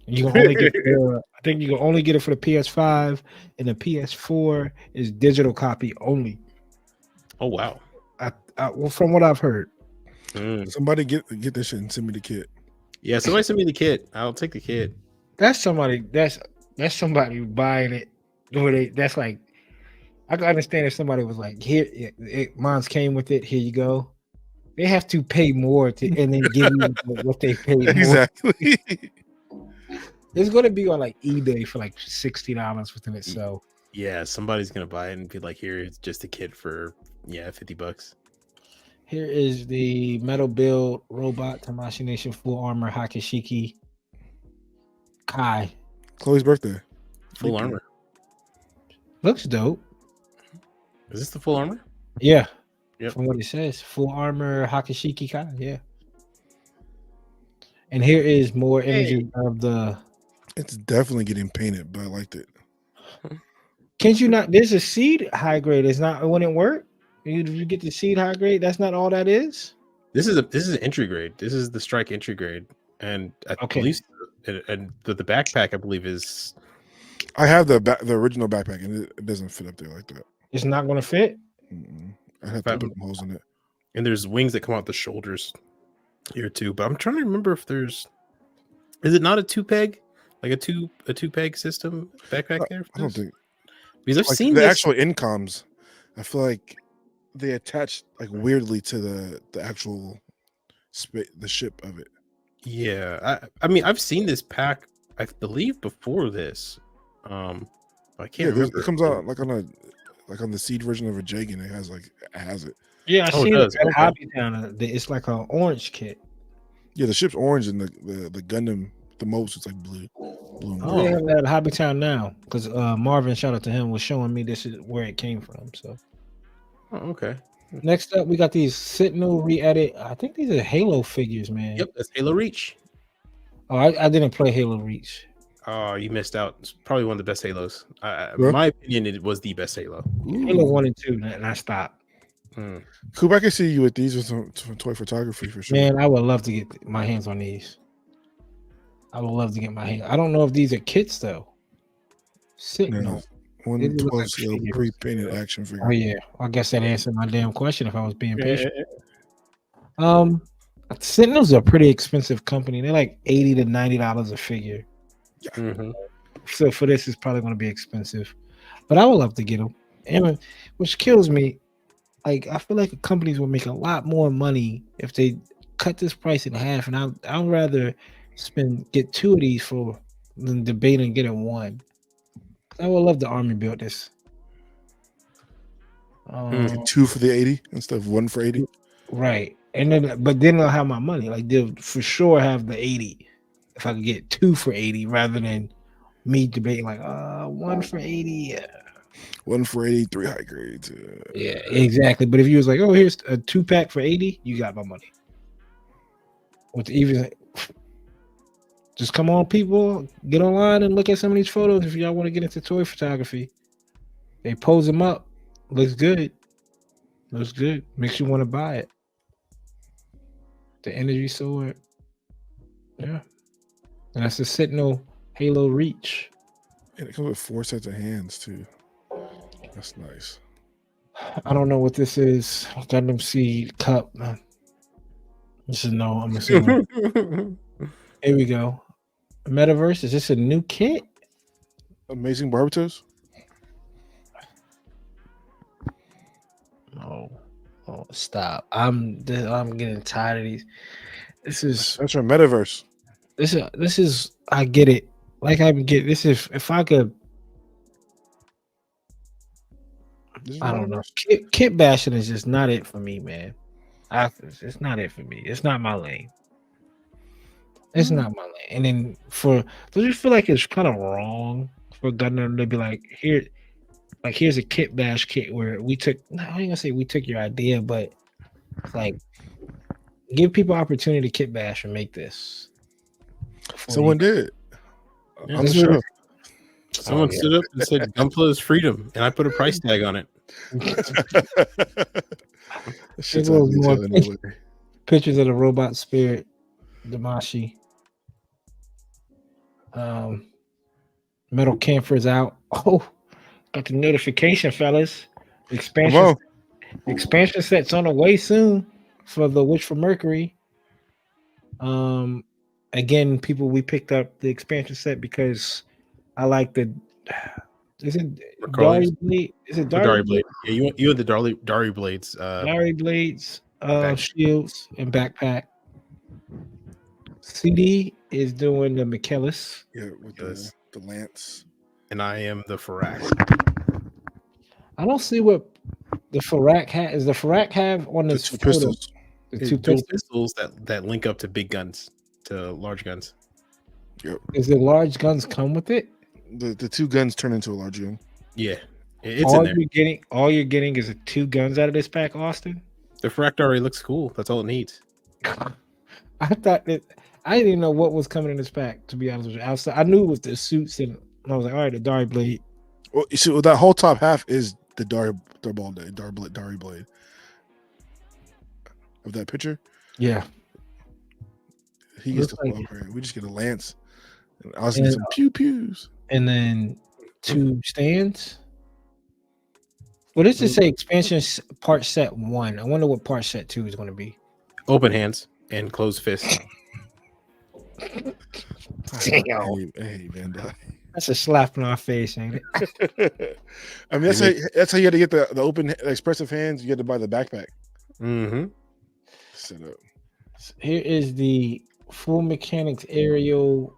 You can only get I think you can only get it for the PS5, and the PS4 is digital copy only. Oh wow! Well, from what I've heard, somebody get this shit and send me the kit. Yeah, somebody send me the kit. I'll take the kit. That's somebody. That's somebody buying it. That's like, I can understand if somebody was like, "Here, mine's came with it. Here you go." They have to pay more and then give you what they paid more. Exactly. It's going to be on like eBay for like $60 within itself. Yeah, somebody's going to buy it and be like, here, it's just a kit for, $50. Here is the Metal Build Robot Tamashii Nation Full Armor Hakashiki Kai. Chloe's birthday. Full armor. Looks dope. Is this the full armor? Yeah. Yep. From what it says. Full Armor Hakashiki Kai. Yeah. And here is more Hey. images of the. It's definitely getting painted, but I liked it. Can't you not? There's a seed high grade. It's not. It wouldn't work. You get the seed high grade. That's not all that is. This is an entry grade. This is the strike entry grade, and I believe, and the backpack I believe is. I have the original backpack, and it doesn't fit up there like that. It's not going to fit. I have to put some holes in it. And there's wings that come out the shoulders here too. But I'm trying to remember if there's. Is it not a 2-peg, like a two peg system backpack there? I don't think, because I've seen the this. actual incoms. I feel like they attach like weirdly to the actual the ship of it. Yeah, I mean I've seen this pack. I believe before this. I can't remember. It comes out like on the seed version of a Jagan. It has it. Yeah, I see it at Okay. Hobby Town. It's like an orange kit. Yeah, the ship's orange, and the Gundam, the most, it's like blue. And They have that at Hobby Town now because Marvin, shout out to him, was showing me this is where it came from. So, okay. Next up, we got these Sentinel re-edit. I think these are Halo figures, man. Yep, that's Halo Reach. Oh, I didn't play Halo Reach. Oh, you missed out. It's probably one of the best Halos. Yeah. In my opinion, it was the best Halo. Halo 1 and 2, and I stopped. Coop, I can see you with these with some toy photography for sure. Man, I would love to get my hands on these. I would love to get my hands. I don't know if these are kits though. Sentinel. 112 scale pre-painted action figure. Oh yeah, I guess that answered my damn question if I was being patient. Sentinel's a pretty expensive company. They're like $80 to $90 a figure. Yeah. So for this, it's probably going to be expensive. But I would love to get them. And which kills me. Like I feel like companies will make a lot more money if they cut this price in half. And I'd rather get 2 of these than debating getting 1. I would love the Army build this. 2 for the 80 instead of 1 for 80. Right. And then I'll have my money. Like they'll for sure have the 80 if I could get 2 for 80 rather than me debating like 1 for 80. Yeah. 1 for 80, 3 high grades. Yeah, exactly. But if you was like, oh, here's a 2-pack for 80, you got my money. Just come on, people, get online and look at some of these photos if y'all want to get into toy photography. They pose them up. Looks good. Makes you want to buy it. The energy sword. Yeah. And that's the Sentinel Halo Reach. And it comes with 4 sets of hands too. That's nice. I don't know what this is. Gundam Seed Cup. This is no. I'm assuming. Here we go. Metaverse. Is this a new kit? Amazing Barbatos? Oh, stop. I'm getting tired of these. That's your Metaverse. This is I get it. Like I get this if I could. I don't know. Kit bashing is just not it for me, man. It's not it for me. It's not my lane. It's not my lane. And then don't you feel like it's kind of wrong for Gundam to be like, here's a kit bash kit where I ain't gonna say we took your idea, but like give people opportunity to kit bash and make this. Someone did. Yeah, I'm sure. Someone stood up and said Gunpla is freedom, and I put a price tag on it. Pictures of the robot spirit, Damashi. Metal Camphor's out. Oh, got the notification, fellas. Expansion set's on the way soon for the Witch for Mercury. Again, people, we picked up the expansion set because I like the. Is it Dari Blade? Is it Dari Blade? Yeah, you had the Dari Blades. Dari Blades, shields, and backpack. CD is doing the Michaelis. Yeah, with the lance. And I am the Farak. I don't see what the Farak has. Is the Farak have on this two pistols? The two pistols that link up to big guns, to large guns. Yep. Is the large guns come with it? The 2 guns turn into a large gun. Yeah, it's in there. All you're getting is 2 guns out of this pack, Austin. The Farak already looks cool. That's all it needs. I I didn't even know what was coming in this pack. To be honest with you, outside I knew it was the suits, and I was like, all right, the Dari blade. Well, you see, that whole top half is the Dari blade of that picture. Yeah, He gets the full upgrade. We just get a lance. And I was getting some pew pews. And then 2 stands. Well, this is say expansion part set 1. I wonder what part set 2 is going to be. Open hands and closed fists. Damn. Hey, Van Dyke. That's a slap in our face, ain't it? I mean, that's how you had to get the open expressive hands. You had to buy the backpack. Mm-hmm. Set up. Here is the full mechanics aerial.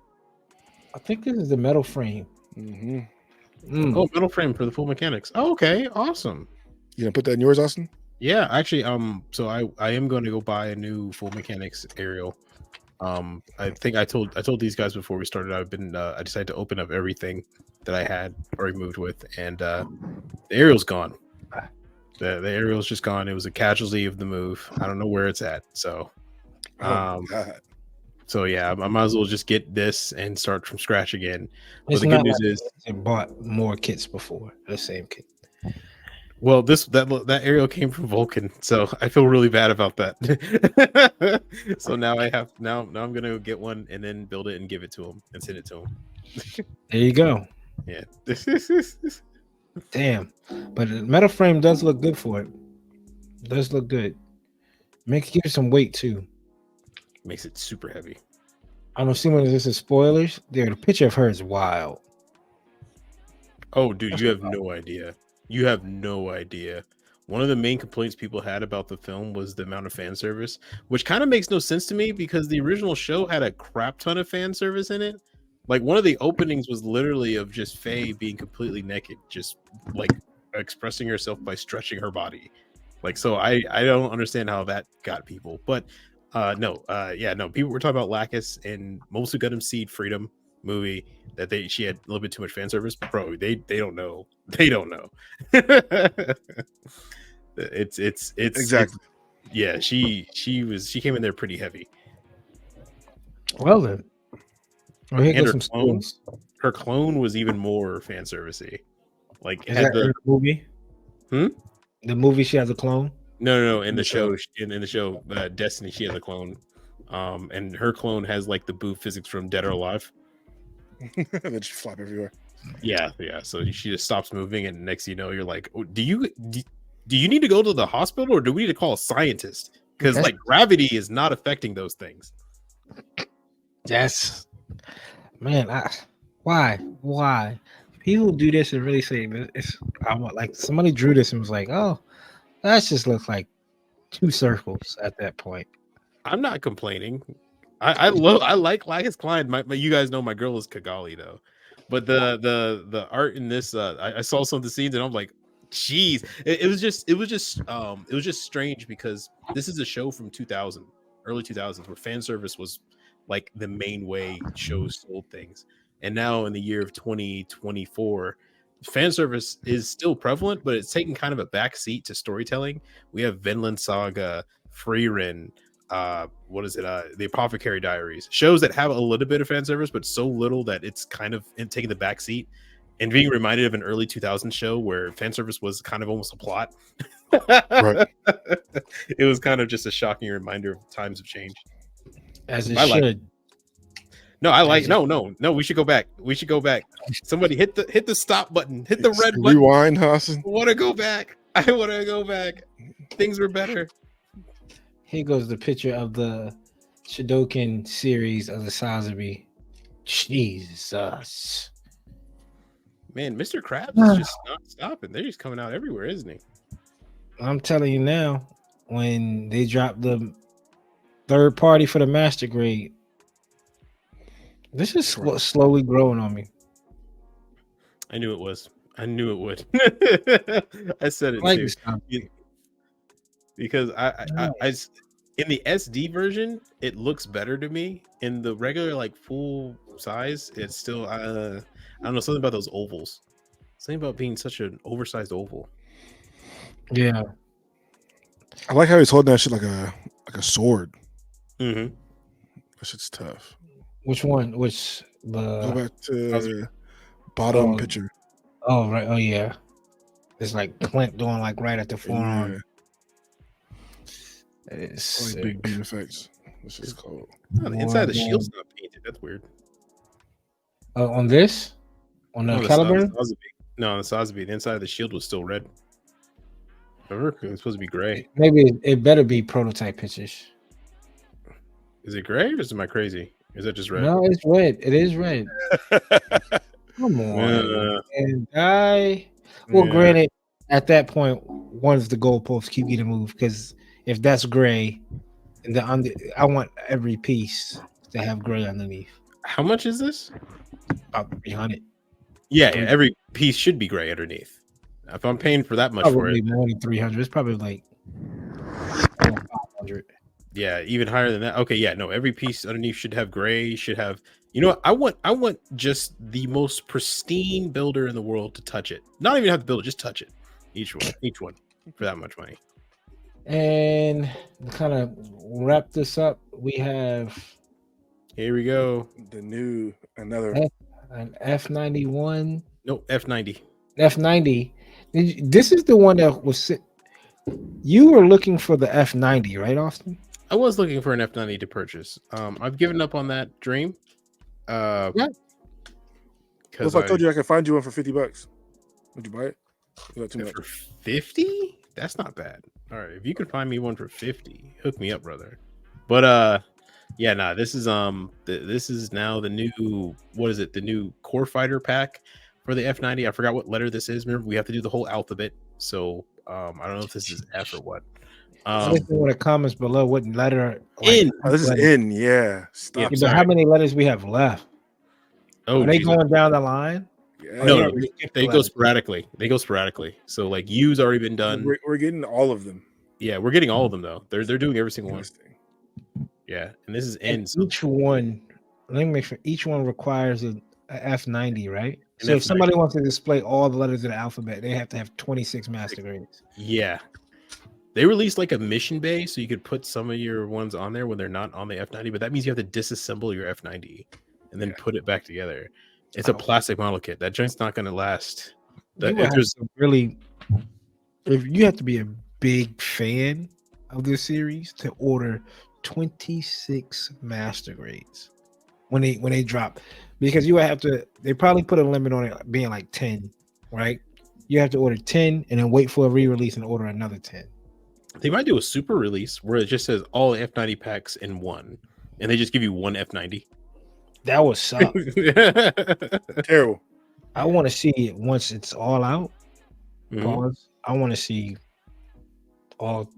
I think this is the metal frame. Mm-hmm. Oh, metal frame for the full mechanics. Oh, okay, awesome. You gonna put that in yours, Austin? Yeah, actually, so I am going to go buy a new full mechanics aerial. I think I told these guys before we started. I decided to open up everything that I had already moved with, and the aerial's gone. The aerial's just gone. It was a casualty of the move. I don't know where it's at. So, God. So yeah, I might as well just get this and start from scratch again. But It's the good news is, I bought more kits before the same kit. well, that aerial came from Vulcan, so I feel really bad about that. So now I'm gonna get one and then build it and give it to him and send it to him. There you go. Yeah. Damn, but the metal frame does look good for it. Does look good. Give it some weight too. Makes it super heavy. I don't see when this is spoilers. There, the picture of her is wild. Oh, dude, you have no idea. You have no idea. One of the main complaints people had about the film was the amount of fan service, which kind of makes no sense to me because the original show had a crap ton of fan service in it. Like one of the openings was literally of just Faye being completely naked, just like expressing herself by stretching her body. Like, so I don't understand how that got people, but no, people were talking about Lacus and mostly Gundam Seed Freedom movie that she had a little bit too much fan service. Bro, they don't know. They don't know. it's Exactly. Yeah, she came in there pretty heavy. Well then. Well, here goes some clone, skills. her clone was even more fan servicey. Like Is that the movie? The movie she has a clone? No. In the show, in the show, Destiny, she has a clone. And her clone has like the boo physics from Dead or Alive. They just flop everywhere. Yeah. So she just stops moving, and next you know, you're like, oh, do you need to go to the hospital, or do we need to call a scientist? Because like gravity is not affecting those things. Yes, man. Why? People do this and really say I want like somebody drew this and was like, oh, that just looks like 2 circles at that point. I'm not complaining. I like Lacus Klein. You guys know my girl is Kigali though, but the art in this I saw some of the scenes and I'm like, geez, it was just strange because this is a show from early 2000s where fan service was like the main way shows sold things, and now in the year of 2024 fan service is still prevalent, but it's taking kind of a back seat to storytelling. We have Vinland Saga, Frieren, the Apothecary Diaries, shows that have a little bit of fan service, but so little that it's kind of taking the back seat and being reminded of an early 2000s show where fan service was kind of almost a plot. Right. It was kind of just a shocking reminder of times of change. As it should. No, we should go back. Somebody hit the stop button. Hit the red button. Rewind, Hassan. I want to go back. Things were better. Here goes the picture of the Shidoken series of the Sazabi. Jesus. Man, Mr. Krabs is just not stopping. They're just coming out everywhere, isn't he? I'm telling you now, when they drop the third party for the master grade, this is slowly growing on me. I knew it was. I knew it would. I said it too. Because I in the SD version, it looks better to me. In the regular, like full size, it's still I don't know, something about those ovals. Something about being such an oversized oval. Yeah. I like how he's holding that shit like a sword. Mm-hmm. That shit's tough. Which one? Which Go the? back to bottom picture. Oh right. Oh yeah. It's like Clint doing like right at the forearm. Yeah. It's Like big beam effects. This is cold. Oh, the inside of the shield's not painted. That's weird. On this? On the Caliburn? No, on the Sosby. The inside of the shield was still red. Remember? It was supposed to be gray. Maybe it better be prototype pictures. Is it gray or am I crazy? Is that just red? No, it's red. It is red. Come on. And granted, at that point, once the goalposts keep getting moved, because if that's gray, I want every piece to have gray underneath. How much is this? About 300. Yeah, every piece should be gray underneath. If I'm paying for that much for it, more than 300. It's probably like 500. Yeah, even higher than that. Okay, yeah, no, every piece underneath should have gray. Should have, you know what? I want just the most pristine builder in the world to touch it. Not even have to build it, just touch it. Each one for that much money. And to kind of wrap this up, we have. Here we go. The new another an F91. Nope, F90. F90. This is the one that was. You were looking for the F90, right, Austin? I was looking for an F90 to purchase. I've given up on that dream. Yeah. If I told you I could find you one for $50, would you buy it? For 50? That's not bad. All right, if you could find me one for 50, hook me up, brother. But yeah, nah, this is this is now the new, what is it? The new Core Fighter pack for the F90. I forgot what letter this is. Remember, we have to do the whole alphabet. So I don't know if this is F or what. Listen in the comments below what letter. N. This is N. Yeah. Stop. Yeah, how many letters we have left? Oh, are they going down the line? Yeah. No, they go sporadically. So like U's already been done. We're getting all of them. Yeah, we're getting all of them though. They're doing every single one. Yeah, and this is N. Each one, let me make sure. Each one requires a F90, right? So if somebody wants to display all the letters of the alphabet, they have to have 26 master grades. Yeah. They released like a mission bay, so you could put some of your ones on there when they're not on the F90, but that means you have to disassemble your F90 and then put it back together. It's a plastic model kit. That joint's not going to last. If you have to be a big fan of this series to order 26 master grades when they drop, because you would have to. They probably put a limit on it being like 10, right? You have to order 10 and then wait for a re-release and order another 10. They might do a super release where it just says all F90 packs in one, and they just give you one F90. That would suck. Terrible. I want to see it once it's all out. Pause. I want to see all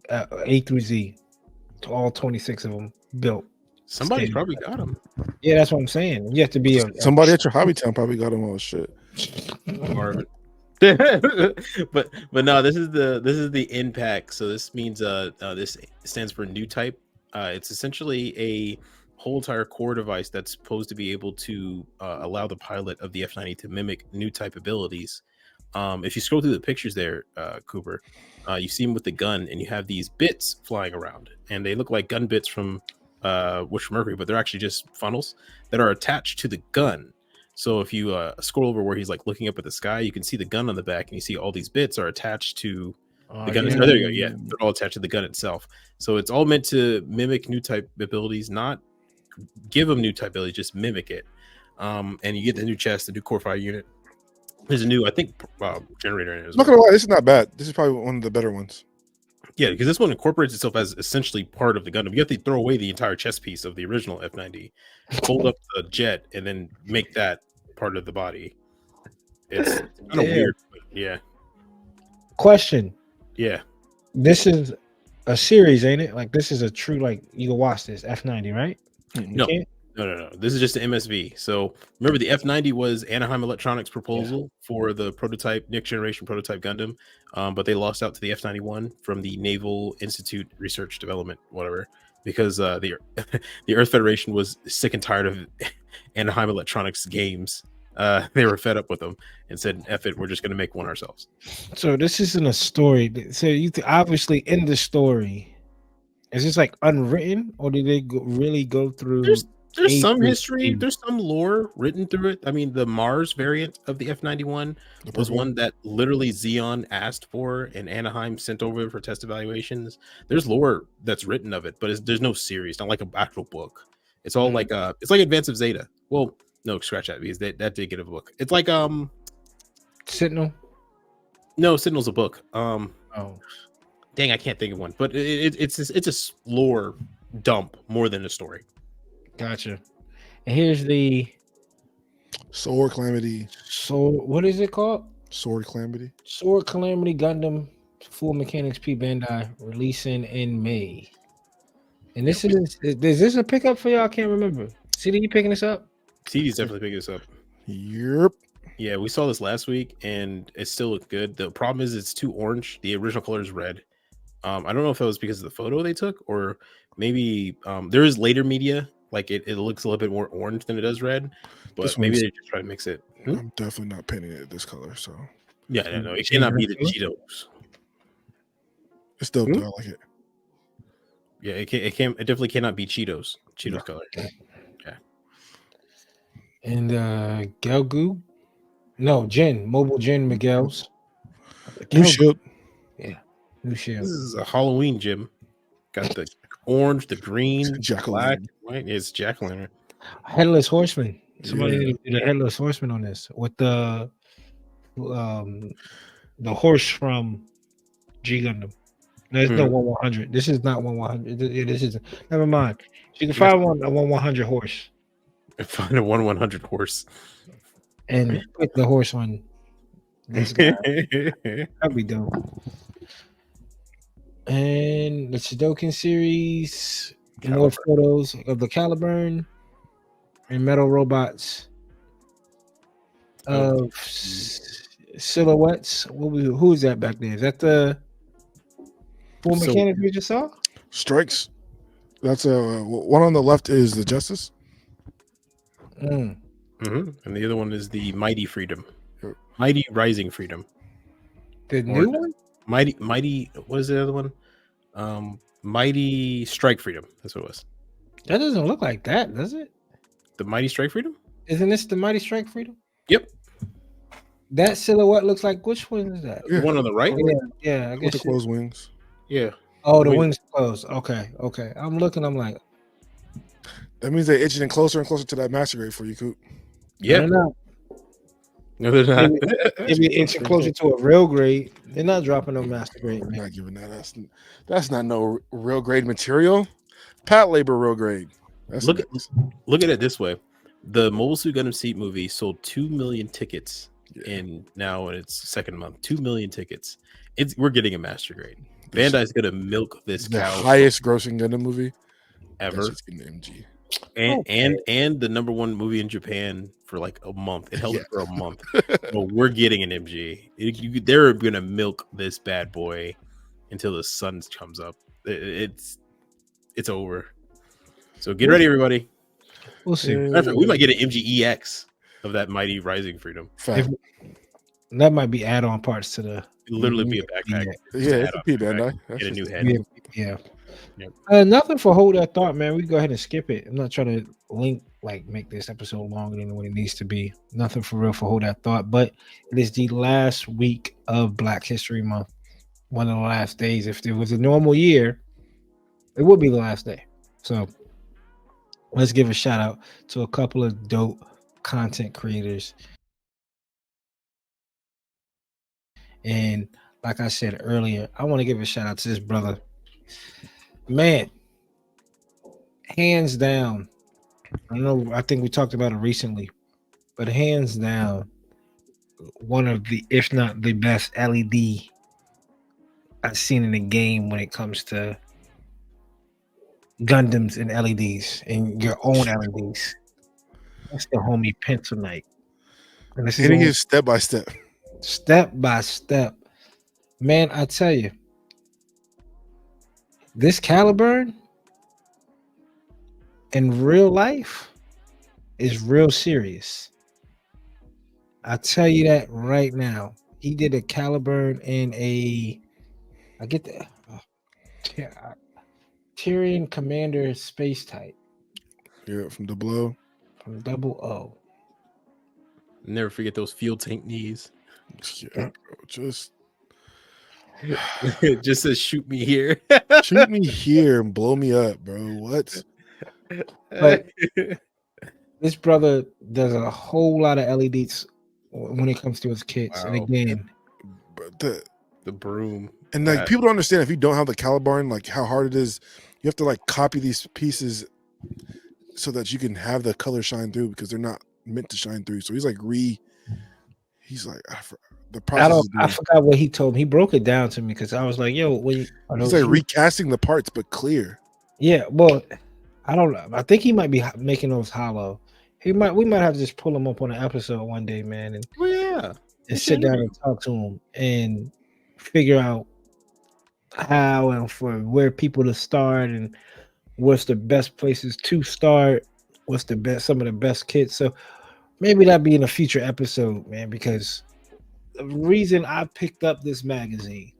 A through Z, all 26 of them built. Somebody's probably got them. Yeah, that's what I'm saying. You have to be somebody at your hobby town probably got them all. Shit. but no, this is the N pack. So this means this stands for new type. It's essentially a whole entire core device that's supposed to be able to allow the pilot of the F90 to mimic new type abilities. If you scroll through the pictures there, Cooper, you see him with the gun, and you have these bits flying around, and they look like gun bits from Wish Mercury, but they're actually just funnels that are attached to the gun. So if you scroll over where he's like looking up at the sky, you can see the gun on the back, and you see all these bits are attached to the gun. Oh, there you go. Yeah, they're all attached to the gun itself. So it's all meant to mimic new type abilities, not give them new type abilities, just mimic it. And you get the new chest, the new Core Fire unit. There's a new, I think, generator in it as well. Not gonna lie, this is not bad. This is probably one of the better ones. Yeah, because this one incorporates itself as essentially part of the Gundam. You have to throw away the entire chest piece of the original F90, fold up the jet, and then make that part of the body. It's kind of weird, but yeah. Question. Yeah. This is a series, ain't it? Like this is a true, like you can watch this F90, right? No. This is just an MSV. So remember, the F90 was Anaheim Electronics' proposal for the prototype, next generation prototype Gundam, but they lost out to the F91 from the Naval Institute Research Development, whatever, because the Earth Federation was sick and tired of Anaheim Electronics games. They were fed up with them and said, "F it, we're just going to make one ourselves." So this isn't a story. So you obviously in the story, Is this like unwritten, or did they really go through? There's some A3 history, there's some lore written through it. I mean, the Mars variant of the F91 was one that literally Xeon asked for, and Anaheim sent over for test evaluations. There's lore that's written of it, but there's no series, not like an actual book. It's all like it's like Advance of Zeta. Well, no, scratch that because that did get a book. It's like Sentinel. No, Sentinel's a book. Oh, dang, I can't think of one, but it's a lore dump more than a story. gotcha. And here's the Sword Calamity. What is it called? Sword Calamity. Sword Calamity Gundam Full Mechanics P Bandai releasing in May. And this is this a pickup for y'all? I can't remember. CD, you picking this up? CD's definitely picking this up. Yep. Yeah, we saw this last week, and it still looked good. The problem is it's too orange. The original color is red. I don't know if that was because of the photo they took, or maybe there is later media. Like it looks a little bit more orange than it does red, but maybe they just try to mix it. I'm definitely not painting it this color. So yeah, no, it cannot be the Cheetos. It's dope though. I like it. Yeah, it definitely cannot be Cheetos color. Yeah. And Gelgu. No, Mobile Jin Miguel's. New shield. Yeah. New shield. This is a Halloween gym. Got the orange, the green, black, white. It's Jack-o'-lantern. Headless Horseman. Somebody need to do the Headless Horseman on this with the horse from G Gundam. There's no 1/100. This is not 1/100. This is never mind. You can find a 1/100 horse. Find a 1/100 horse. And put the horse on this guy. That'd be dope. And the Chidoken series, more photos of the Caliburn and metal robots of silhouettes. Who is that back there? Is that the Full Mechanic we just saw? Strikes. That's one on the left is the Justice. And the other one is the Mighty Freedom. Mighty Rising Freedom. The new one? Mighty, what is the other one? Mighty Strike Freedom. That's what it was. That doesn't look like that, does it? The Mighty Strike Freedom? Isn't this the Mighty Strike Freedom? Yep. That silhouette looks like, which one is that? The one on the right? Yeah, I guess. With the closed wings. Yeah. Oh, the wings closed. Okay. I'm looking. I'm like, that means they're itching closer and closer to that master grade for you, Coop. Yeah. No, they're not. If you're inching closer to a real grade, they're not dropping no master grade. I'm not giving that. That's not no real grade material. Pat labor real grade. Look at it this way: the Mobile Suit Gundam Seat movie sold 2 million tickets, and now in its second month, 2 million tickets. We're getting a master grade. Bandai's gonna milk this the cow. Highest grossing Gundam movie ever. MG. And the number one movie in Japan for like a month. It held it for a month. So we're getting an MG. They're gonna milk this bad boy until the sun comes up. It's over. So get ready, everybody. We'll see. We might get an MG EX of that Mighty Rising Freedom. That might be add-on parts to the. It'll literally be a backpack. Yeah, it's a P Bandai. Get a new head. Yeah. Yep. Nothing for Hold That Thought, man. We go ahead and skip it. I'm not trying to make this episode longer than what it needs to be. Nothing for real for Hold That Thought, but it is the last week of Black History Month. One of the last days. If it was a normal year, it would be the last day. So let's give a shout out to a couple of dope content creators. And like I said earlier, I want to give a shout out to this brother. Man, hands down. I think we talked about it recently, but hands down, one of the, if not the best LED I've seen in the game when it comes to Gundams and LEDs and your own LEDs. That's the homie Pencil Knight. And this is step by step. Step by step. Man, I tell you, this Caliburn in real life is real serious. I tell you that right now. He did a Caliburn in I get that. Tyrion Commander Space Type Yeah, from Double from Double O. Never forget those fuel tank knees. Yeah, just It just says shoot me here. shoot me here and blow me up, bro. What? But this brother does a whole lot of LEDs when it comes to his kits. And Wow. again, But The broom. and like people don't understand, if you don't have the Caliburn, like how hard it is. You have to like copy these pieces so that you can have the color shine through, because they're not meant to shine through. So he's like the process. I forgot what he told me. He broke it down to me because I was like, "Yo, He's like recasting the parts, but clear." Yeah, well, I don't know. I think he might be making those hollow. We might have to just pull him up on an episode one day, man, and sit down and talk to him and figure out how and for where people to start and what's the best places to start. What's some of the best kits. So maybe that'd be in a future episode, man, because the reason I picked up this magazine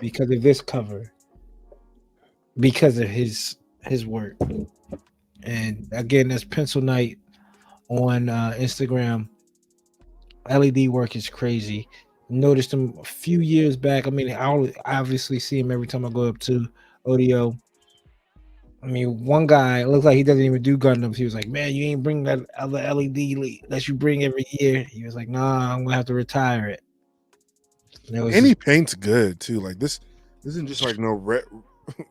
because of this cover, because of his work. And again, that's Pencil Night on Instagram. LED work is crazy. Noticed him a few years back. I mean, I obviously see him every time I go up to ODO. I mean, one guy, it looks like he doesn't even do Gundams. He was like, "Man, you ain't bring that other LED that you bring every year." He was like, "Nah, I'm gonna have to retire it." And he paints good too. Like this isn't just like no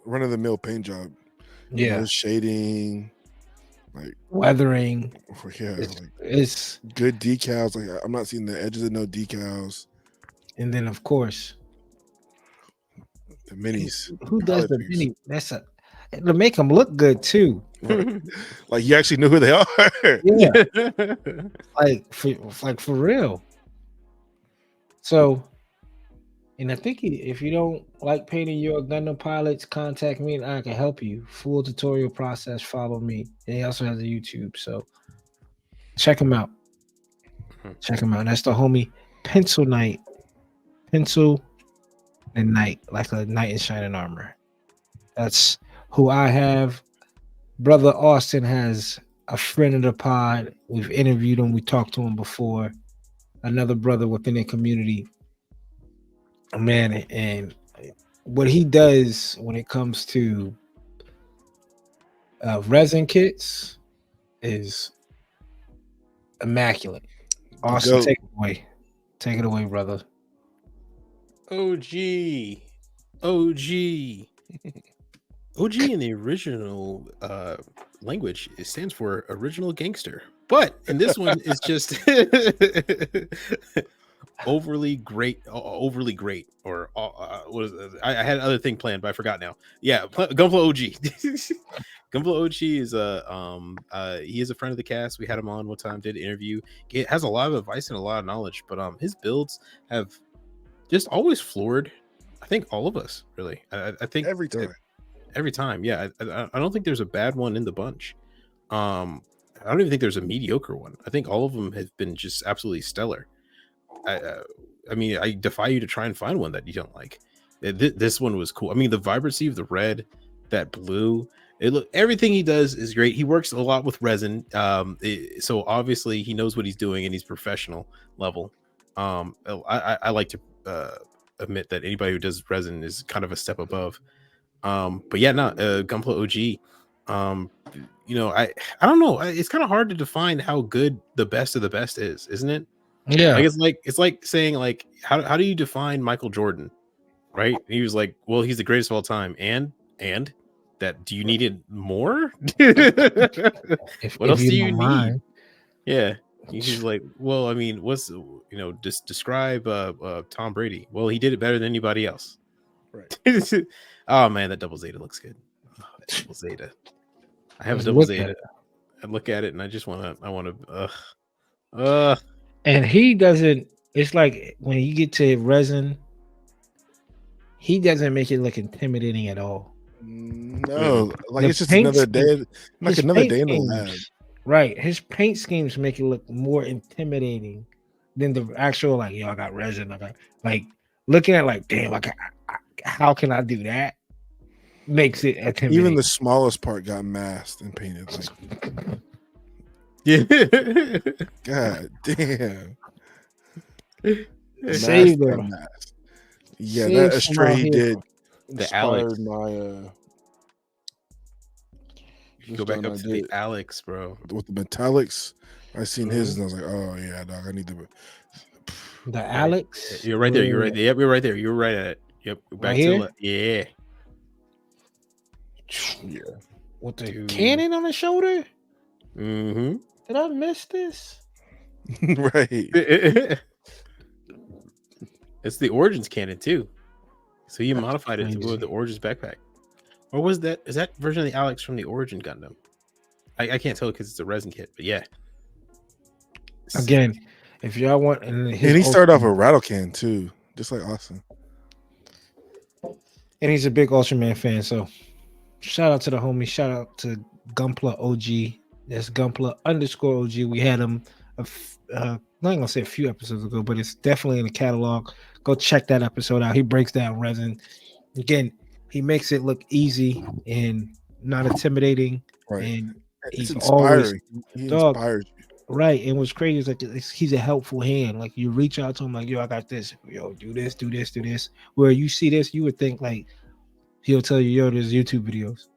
run of the mill paint job. Yeah, there's shading, like weathering. Yeah, it's good decals. Like I'm not seeing the edges of no decals. And then of course the minis. Who does the mini? To make them look good too. Right. Like you actually know who they are. Yeah, like for real. So, and I think if you don't like painting your Gundam pilots, contact me and I can help you. Full tutorial process. Follow me. And he also has a YouTube, so check him out. Check him out. That's the homie Pencil Night. Pencil and Night, like a knight in shining armor. That's who I have. Brother Austin has a friend of the pod. We've interviewed him. We talked to him before. Another brother within the community. Man, and what he does when it comes to resin kits is immaculate. Austin, take it away. Take it away, brother. OG. OG in the original language, it stands for original gangster, but in this one it's just overly great, or what is it? I had another thing planned, but I forgot now. Yeah, Gunpla OG. Gunpla OG is he is a friend of the cast. We had him on one time, did an interview. He has a lot of advice and a lot of knowledge, but his builds have just always floored, I think, all of us, really. I think every time, yeah. I don't think there's a bad one in the bunch. I don't even think there's a mediocre one. I think all of them have been just absolutely stellar. I mean, I defy you to try and find one that you don't like. This one was cool. I mean, the vibrancy of the red, that blue, everything he does is great. He works a lot with resin, so obviously he knows what he's doing and he's professional level. I like to admit that anybody who does resin is kind of a step above. But yeah, no, Gunpla OG. I don't know. It's kind of hard to define how good the best of the best is, isn't it? Yeah, it's like saying, like, how do you define Michael Jordan, right? And he was like, well, he's the greatest of all time, and that, do you need it more? What else do you need? Yeah, he's like, well, I mean, just describe Tom Brady. Well, he did it better than anybody else. Right. Oh man, that double Zeta looks good. Oh, that double Zeta. I have a double Zeta. I look at it and I want to. And he doesn't. It's like when you get to resin, he doesn't make it look intimidating at all. No, like it's just another day, like another day in the lab. Right, his paint schemes make it look more intimidating than the actual, like, I got resin. I got, like, looking at, like, damn, how can I do that? makes it intimidating. Even the smallest part got masked and painted. Like, Yeah. God damn. Save Masked them. and masked. Yeah, Save that some astray out he here. did The Alex. inspired my Go back up to the Alex, bro. with the metallics. I seen his and I was like, oh yeah, dog, I need to. The Alex. You're right there. You're right there. Yep, you're right there. You're right at it. Yep. Back Right to here? the left. Yeah. Yeah. With the cannon on the shoulder? Mm-hmm. Did I miss this? Right. It's the Origins cannon too. So you modified it to go with the Origins backpack. Or was that, is that version of the Alex from the Origin Gundam? I can't tell because it's a resin kit, but yeah. Again, if y'all want, and he started off a rattle can too, just like Austin. And he's a big Ultraman fan, so shout out to the homie. Shout out to Gunpla OG. That's Gunpla _OG. We had him, I'm not gonna say a few episodes ago, but it's definitely in the catalog. Go check that episode out. He breaks down resin. Again, he makes it look easy and not intimidating. Right. And It's he's inspiring. He dog, inspires you. right. And what's crazy is like he's a helpful hand. Like you reach out to him, like, yo, I got this. Yo, do this, do this, do this. Where you see this, you would think like he'll tell you, yo, there's YouTube videos.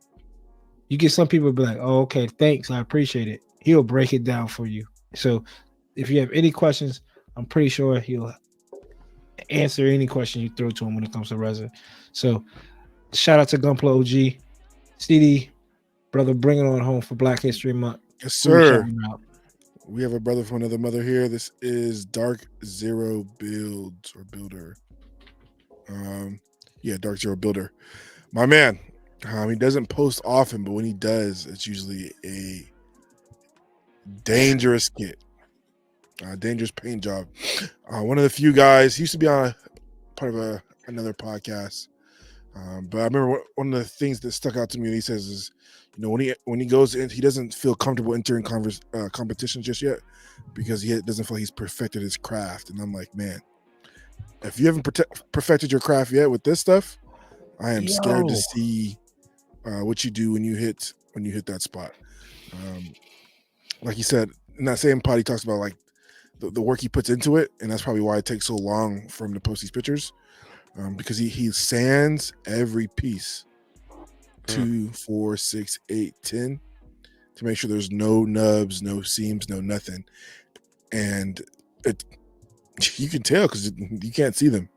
You get some people be like, oh, okay, thanks, I appreciate it. He'll break it down for you. So if you have any questions, I'm pretty sure he'll answer any question you throw to him when it comes to resin. So shout out to Gunpla OG. CD, brother, bring it on home for Black History Month. Yes, sir. We have a brother from another mother here. This is Dark Zero Builds or Builder. Yeah, Dark Zero Builder. My man. He doesn't post often, but when he does, it's usually a dangerous kit. Dangerous paint job. One of the few guys, he used to be on part of another podcast. But I remember one of the things that stuck out to me, and he says is, you know, when he goes in, he doesn't feel comfortable entering competition just yet because he doesn't feel he's perfected his craft. And I'm like, man, if you haven't perfected your craft yet with this stuff, I am scared to see what you do when you hit that spot. Like he said in that same pod, he talks about like the work he puts into it, and that's probably why it takes so long for him to post these pictures, because he sands every piece 2, 4, 6, 8, 10 to make sure there's no nubs, no seams, no nothing, and you can tell because you can't see them.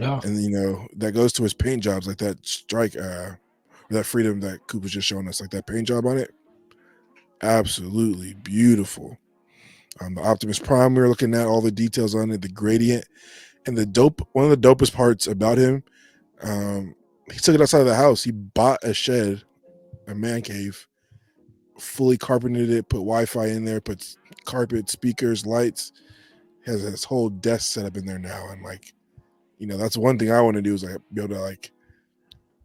No. And you know that goes to his paint jobs, like that strike, or that freedom that Coop was just showing us, like that paint job on it. Absolutely beautiful. The Optimus Prime, we were looking at all the details on it, the gradient, and one of the dopest parts about him, he took it outside of the house. He bought a shed, a man cave, fully carpeted it, put Wi-Fi in there, put carpet, speakers, lights, has his whole desk set up in there now. And like, you know, that's one thing I want to do is like be able to like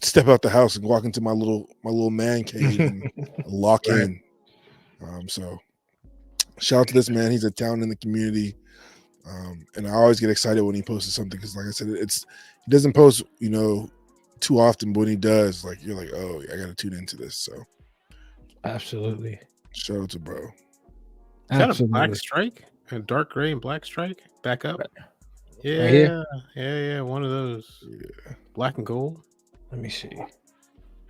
step out the house and walk into my little man cave and lock in. So shout out to this man. He's a talent in the community. And I always get excited when he posts something because, like I said, he doesn't post, you know, too often, but when he does, like you're like, oh, I got to tune into this. So, absolutely, shout out to bro. Is that a black stripe, a dark gray and black stripe? Back up, yeah, right yeah, one of those, black and gold. Let me see.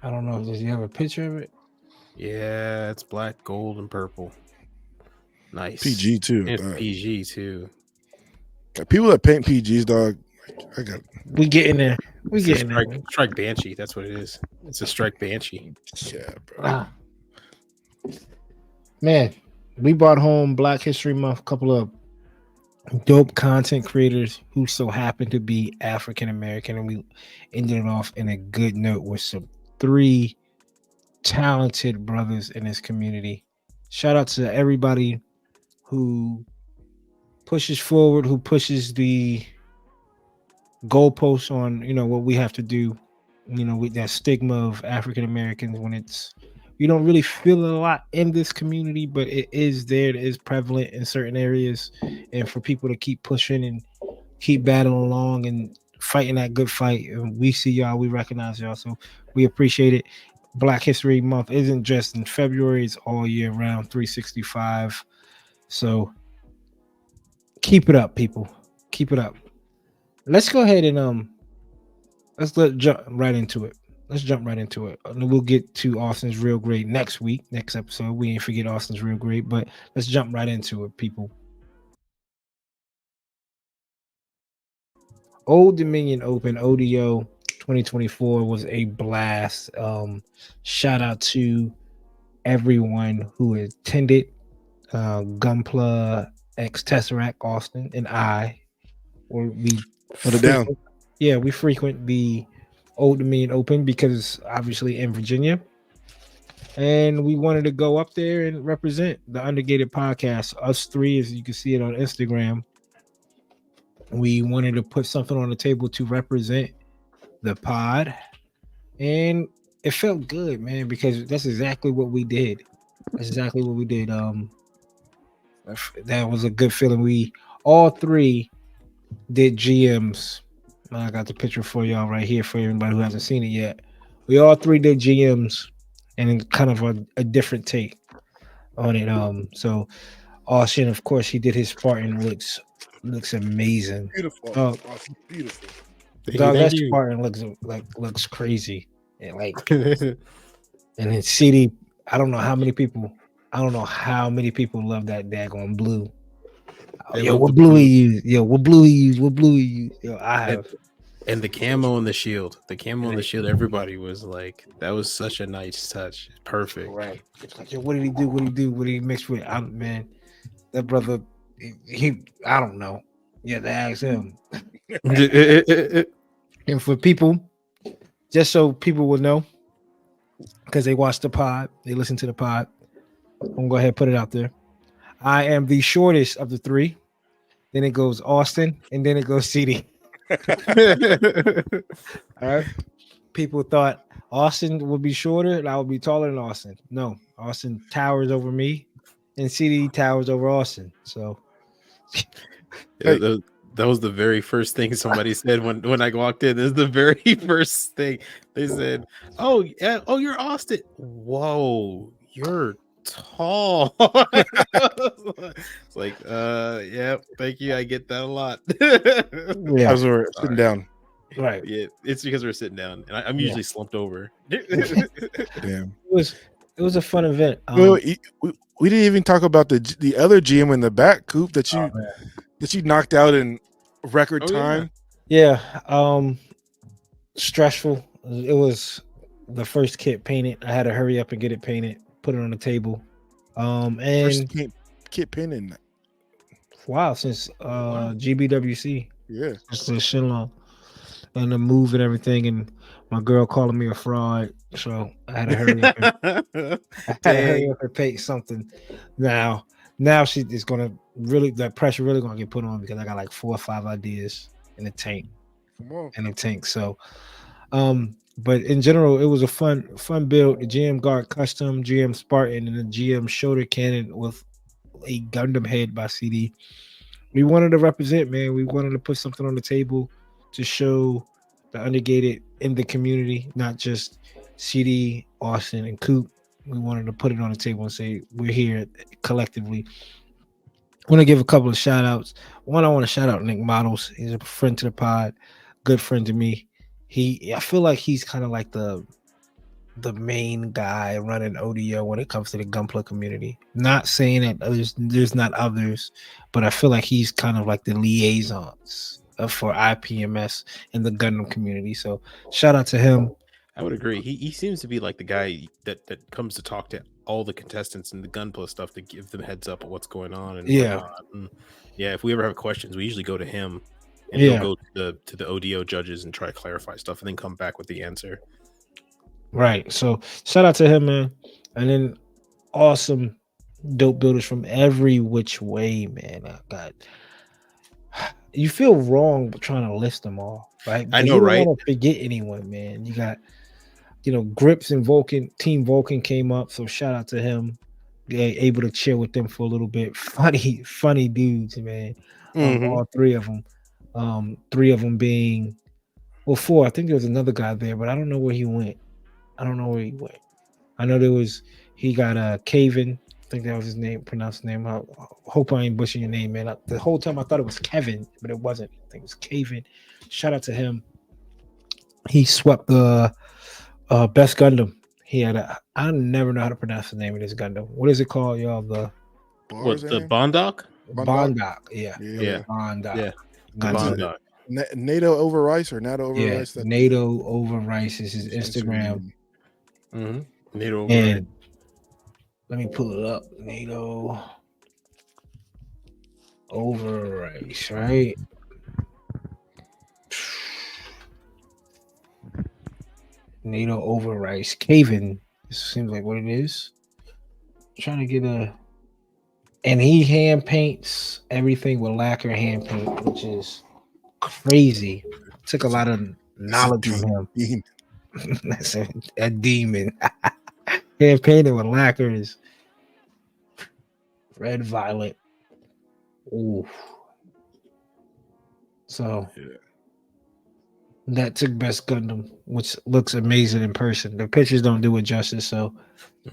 I don't know. Does he have a picture of it? Yeah, it's black, gold, and purple. Nice. PG too. It's PG too. People that paint PGs, dog. I got. We getting there. We getting there. Strike Banshee. That's what it is. It's a Strike Banshee. Yeah, bro. Man, we brought home Black History Month. A couple of dope content creators who so happen to be African American, and we ended it off in a good note with some 3 talented brothers in this community. Shout out to everybody who pushes forward, who pushes the goalposts on, you know, what we have to do, you know, with that stigma of African Americans when you don't really feel it a lot in this community, but it is there. It is prevalent in certain areas, and for people to keep pushing and keep battling along and fighting that good fight. And we see y'all, we recognize y'all. So We appreciate it. Black History Month isn't just in February; it's all year round, 365. So keep it up, people. Keep it up. Let's go ahead and jump right into it. Let's jump right into it. And we'll get to Austin's Real Great next week, next episode. We ain't forget Austin's Real Great, but let's jump right into it, people. Old Dominion Open ODO 2024 was a blast. Shout out to everyone who attended. Gunpla X Tesseract Austin and I, or we Hold it down. we frequent the Old Dominion Open because obviously in Virginia, and we wanted to go up there and represent the Undergated podcast. Us three, as you can see it on Instagram, we wanted to put something on the table to represent the pod, and it felt good, man, because that's exactly what we did. That's exactly what we did. That was a good feeling. We all three did GMs. I got the picture for y'all right here for everybody who hasn't seen it yet. We all three did GMs and kind of a different take on it. So Austin, of course, he did his part and looks amazing. Beautiful. Oh, Beautiful. dog, that Spartan looks crazy. And and then CD, I don't know how many people love that daggone blue. What blue he used? What blue he used? I have. And the camo and the shield. Everybody was like, that was such a nice touch. Perfect. Right. It's like, what did he do? What did he mix with? Man, that brother, he I don't know. You have to ask him. And for people, just so people will know, because they watch the pod, they listen to the pod, I'm gonna go ahead and put it out there. I am the shortest of the three. Then it goes Austin, and then it goes CD. All right. People thought Austin would be shorter and I would be taller than Austin. No, Austin towers over me, and CD towers over Austin. So that was the very first thing somebody said when I walked in. This is the very first thing they said. Oh yeah, you're Austin. Whoa, you're tall. It's like, yeah, thank you. I get that a lot. Yeah, as we're sitting down. Right. Yeah, it's because we're sitting down, and I'm usually slumped over. Damn. It was a fun event. We didn't even talk about the other GM in the back, Coop, that you knocked out in record time. Yeah. Stressful. It was the first kit painted. I had to hurry up and get it painted, put it on the table. And first kit painting. Wow, since GBWC. Yeah. Since Shinlong. And the move and everything, and my girl calling me a fraud, so I had to hurry up and paint something. Now she is gonna that pressure really gonna get put on because I got like 4 or 5 ideas in the tank. So, but in general, it was a fun build. The GM Guard Custom, GM Spartan, and the GM Shoulder Cannon with a Gundam head by CD. We wanted to represent, man. We wanted to put something on the table to show the Undergated in the community, not just CD, Austin, and Coop. We wanted to put it on the table and say we're here collectively. I want to give a couple of shout outs. One, I want to shout out Nick Models. He's a friend to the pod, good friend to me. I feel like he's kind of like the main guy running ODO when it comes to the Gunpla community. Not saying that there's not others, but I feel like he's kind of like the liaisons for IPMS and the Gundam community. So shout out to him. I would agree. He seems to be like the guy that comes to talk to all the contestants and the Gunpla stuff to give them heads up of what's going on. And if we ever have questions, we usually go to him, and he'll go to the ODO judges and try to clarify stuff, and then come back with the answer. Right. So shout out to him, man. And then awesome, dope builders from every which way, man. Oh, God. You feel wrong trying to list them all, right? I know, you don't want to forget anyone, man. You got, Grips and Vulcan. Team Vulcan came up, so shout out to him. Yeah, able to chill with them for a little bit. Funny dudes, man. All 3 of them. 3 of them being, 4. I think there was another guy there, but I don't know where he went. I don't know where he went. I know he got a Caven. I think that was his name. Pronounced his name. I hope I ain't butchering your name, man. The whole time I thought it was Kevin, but it wasn't. I think it was Caven. Shout out to him. He swept the best Gundam. He had I never know how to pronounce the name of this Gundam. What is it called, y'all? The What, the Bondoc? Bondoc. Yeah. Yeah. Bondoc. Yeah. The Gundam. Bondoc. NATO over rice or NATO over rice? NATO over rice is his Instagram. NATO over And rice. let me pull it up. NATO over rice, right? NATO over rice. Caven. This seems like what it is. Trying to get and he hand paints everything with lacquer hand paint, which is crazy. Took a lot of knowledge from him. That's a demon. Hand painted with lacquer is red, violet. Ooh. So that took best Gundam, which looks amazing in person. The pictures don't do it justice. So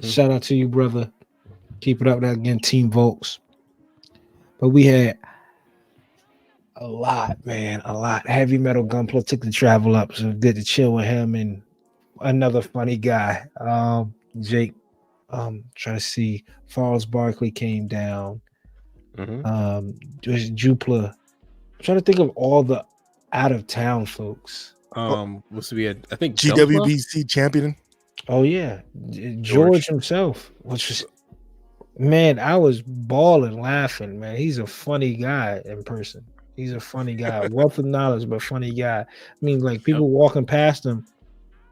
shout out to you, brother. Keep it up. That again, Team Volks. But we had a lot, man. A lot. Heavy Metal Gunpla took the travel up, so did the chill with him and another funny guy. Jake. Trying to see. Falls Barkley came down. Jupla. I'm trying to think of all the out of town folks. We had, I think, GWBC champion. Oh yeah, George himself. Which was, man, I was bawling laughing. Man, he's a funny guy in person. He's a funny guy, wealth of knowledge, but funny guy. I mean, like people walking past him,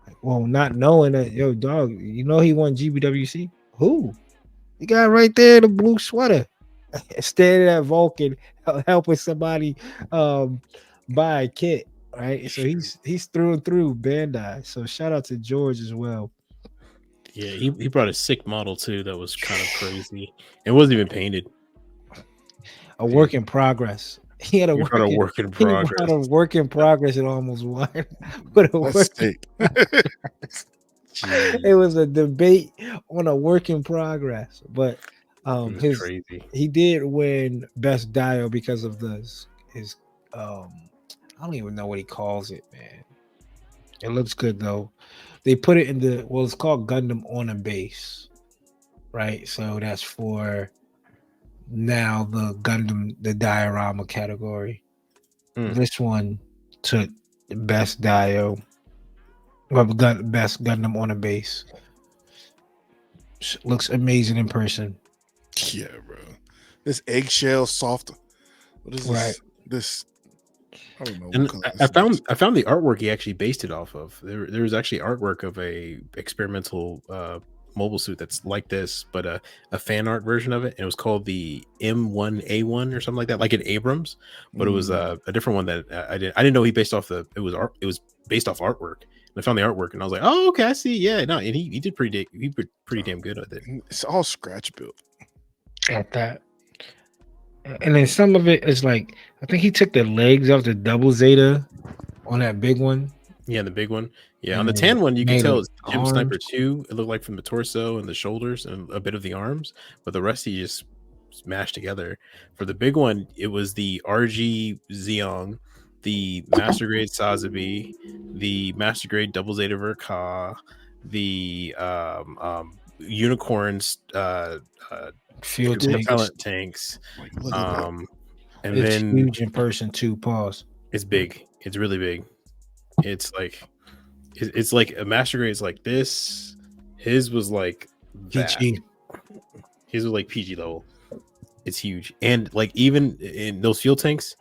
like, well, not knowing that, yo, dog, you know he won GBWC. Who? The guy right there, the blue sweater, standing at Vulcan, helping somebody buy a kit. Right, so he's through and through Bandai. So shout out to George as well. Yeah, he brought a sick model too that was kind of crazy. It wasn't even painted. A work in progress. He had a work in progress. He had a work in progress and almost won. But it was a debate on a work in progress. But crazy. He did win best Dio because of his I don't even know what he calls it, man. It looks good though. They put it in it's called Gundam on a base, right? So that's for now the Gundam, the diorama category. This one took the best Dio, best Gundam on a base. Looks amazing in person. Yeah, bro. This eggshell soft. What is this? Right. This. I don't know. And I found the artwork he actually based it off of. There was actually artwork of a experimental mobile suit that's like this, but a fan art version of it. And it was called the M1A1 or something like that, like an Abrams, but it was a different one that I didn't know he based off it was based off artwork. And I found the artwork and I was like, oh, okay, I see. Yeah, no, and he did pretty damn good with it. It's all scratch built. At that. And then some of it is like, I think he took the legs off the double Zeta on that big one. Yeah, the big one. Yeah, on the tan one, you can tell it's Gym Sniper 2. It looked like from the torso and the shoulders and a bit of the arms, but the rest he just smashed together. For the big one, it was the RG Zeong, the Master Grade Sazabi, the Master Grade Double Zeta Verka, the Unicorns field tanks. And it's then huge in person too. Pause. It's big. It's really big. It's like a Master Grade is like this. His was like that. PG. His was like PG level. It's huge. And like even in those fuel tanks,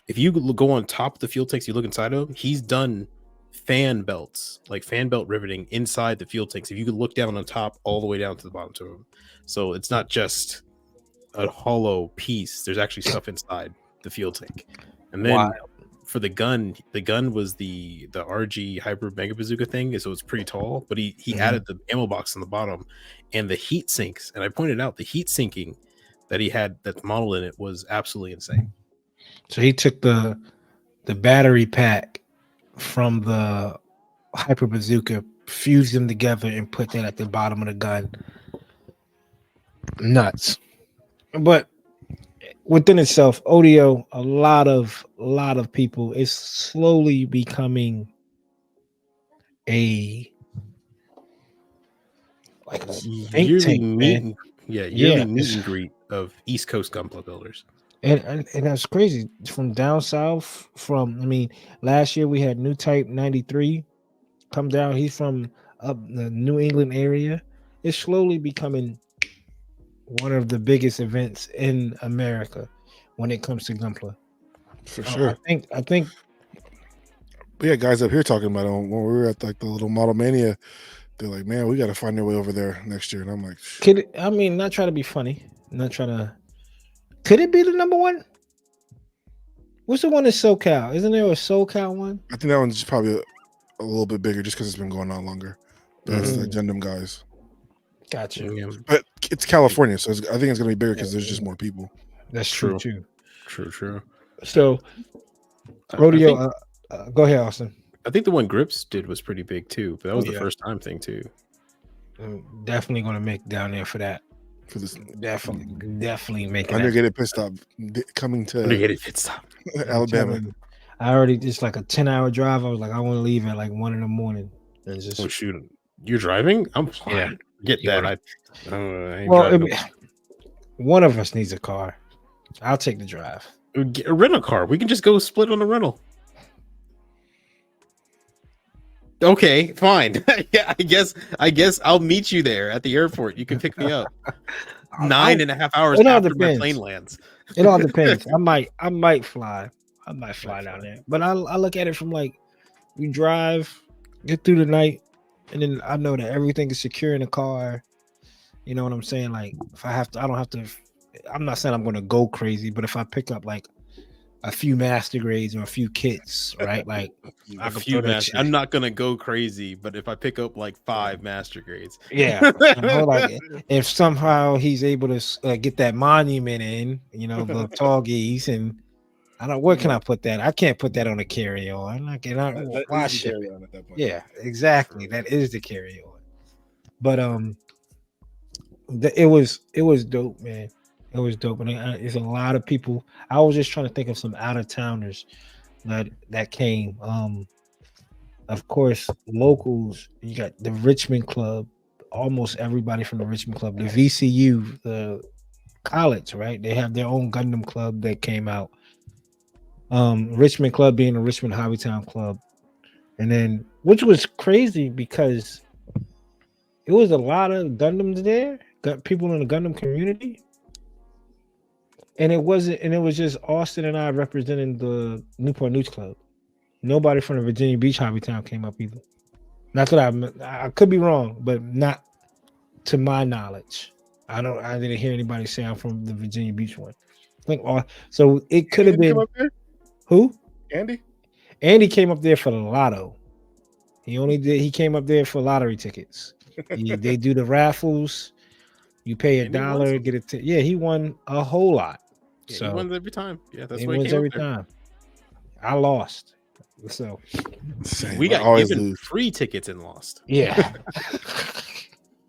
if you go on top of the fuel tanks, you look inside of them, he's done fan belts, like fan belt riveting inside the fuel tanks. If you could look down on top all the way down to the bottom to them. So it's not just a hollow piece. There's actually stuff inside the fuel tank. And then for the gun was the RG Hybrid Mega Bazooka thing, so it's pretty tall, but he added the ammo box on the bottom and the heat sinks. And I pointed out the heat sinking that he had, that model in it, was absolutely insane. So he took the battery pack from the Hyper Bazooka fuse them together and put that at the bottom of the gun. Nuts. But within itself, ODO, a lot of people is slowly becoming a like a think yearly tank, meet man. yearly meet and greet of East Coast gun club builders. And that's crazy. From down south, last year we had New Type 93 come down. He's from up the New England area. It's slowly becoming one of the biggest events in America when it comes to gunplay. For sure. I think we had guys up here talking about it when we were at like the little Model Mania. They're like, man, we got to find our way over there next year. And I'm like, not trying to be funny, not trying to. Could it be the number one? What's the one in SoCal? Isn't there a SoCal one? I think that one's just probably a little bit bigger just because it's been going on longer. But it's the Gundam guys. Gotcha. Yeah. But it's California, so I think it's going to be bigger because there's just more people. That's true too. True. So, rodeo. Go ahead, Austin. I think the one Grips did was pretty big too, but that was the first time thing too. I'm definitely going to make down there for that. Because it's definitely making Undergated pit stop coming to Undergated pit stop Alabama. I already just like a 10-hour drive. I was like, I want to leave at like 1 a.m. and just shoot. You're driving? I'm fine. Yeah. Get that. I ain't one of us needs a car. I'll take the drive. Rent a car. We can just go split on the rental. Okay, fine. Yeah, I guess I'll meet you there at the airport. You can pick me up. 9.5 hours after my plane lands. It all depends. I might fly. I might fly down there. But I look at it from like, we drive, get through the night, and then I know that everything is secure in the car. You know what I'm saying? Like, if I don't have to. I'm not saying I'm going to go crazy, but if I pick up like a few master grades or a few kits, right? Like I'm not gonna go crazy, but if I pick up like 5 master grades, like if somehow he's able to get that monument in, the tall geese, and I don't. Where can I put that? I can't put that on a carry-on. I cannot wash it. At that point. Yeah, exactly. That is the carry-on. But it was dope, man. It was dope, and it's a lot of people. I was just trying to think of some out of towners that came. Of course, locals. You got the Richmond Club. Almost everybody from the Richmond Club. The VCU, the college, right? They have their own Gundam club that came out. Richmond Club being a Richmond Hobbytown club, and then which was crazy because it was a lot of Gundams there. Got people in the Gundam community. And it was just Austin and I representing the Newport News Club. Nobody from the Virginia Beach Hobbytown came up either. That's what I could be wrong, but not to my knowledge. I didn't hear anybody say I'm from the Virginia Beach one. So it could have been who? Andy? Andy came up there for the lotto. He came up there for lottery tickets. They do the raffles. You pay $1, get it. He won a whole lot. Yeah, so he wins every time. Yeah, that's he why wins every time. I lost. So we got given free tickets and lost. Yeah.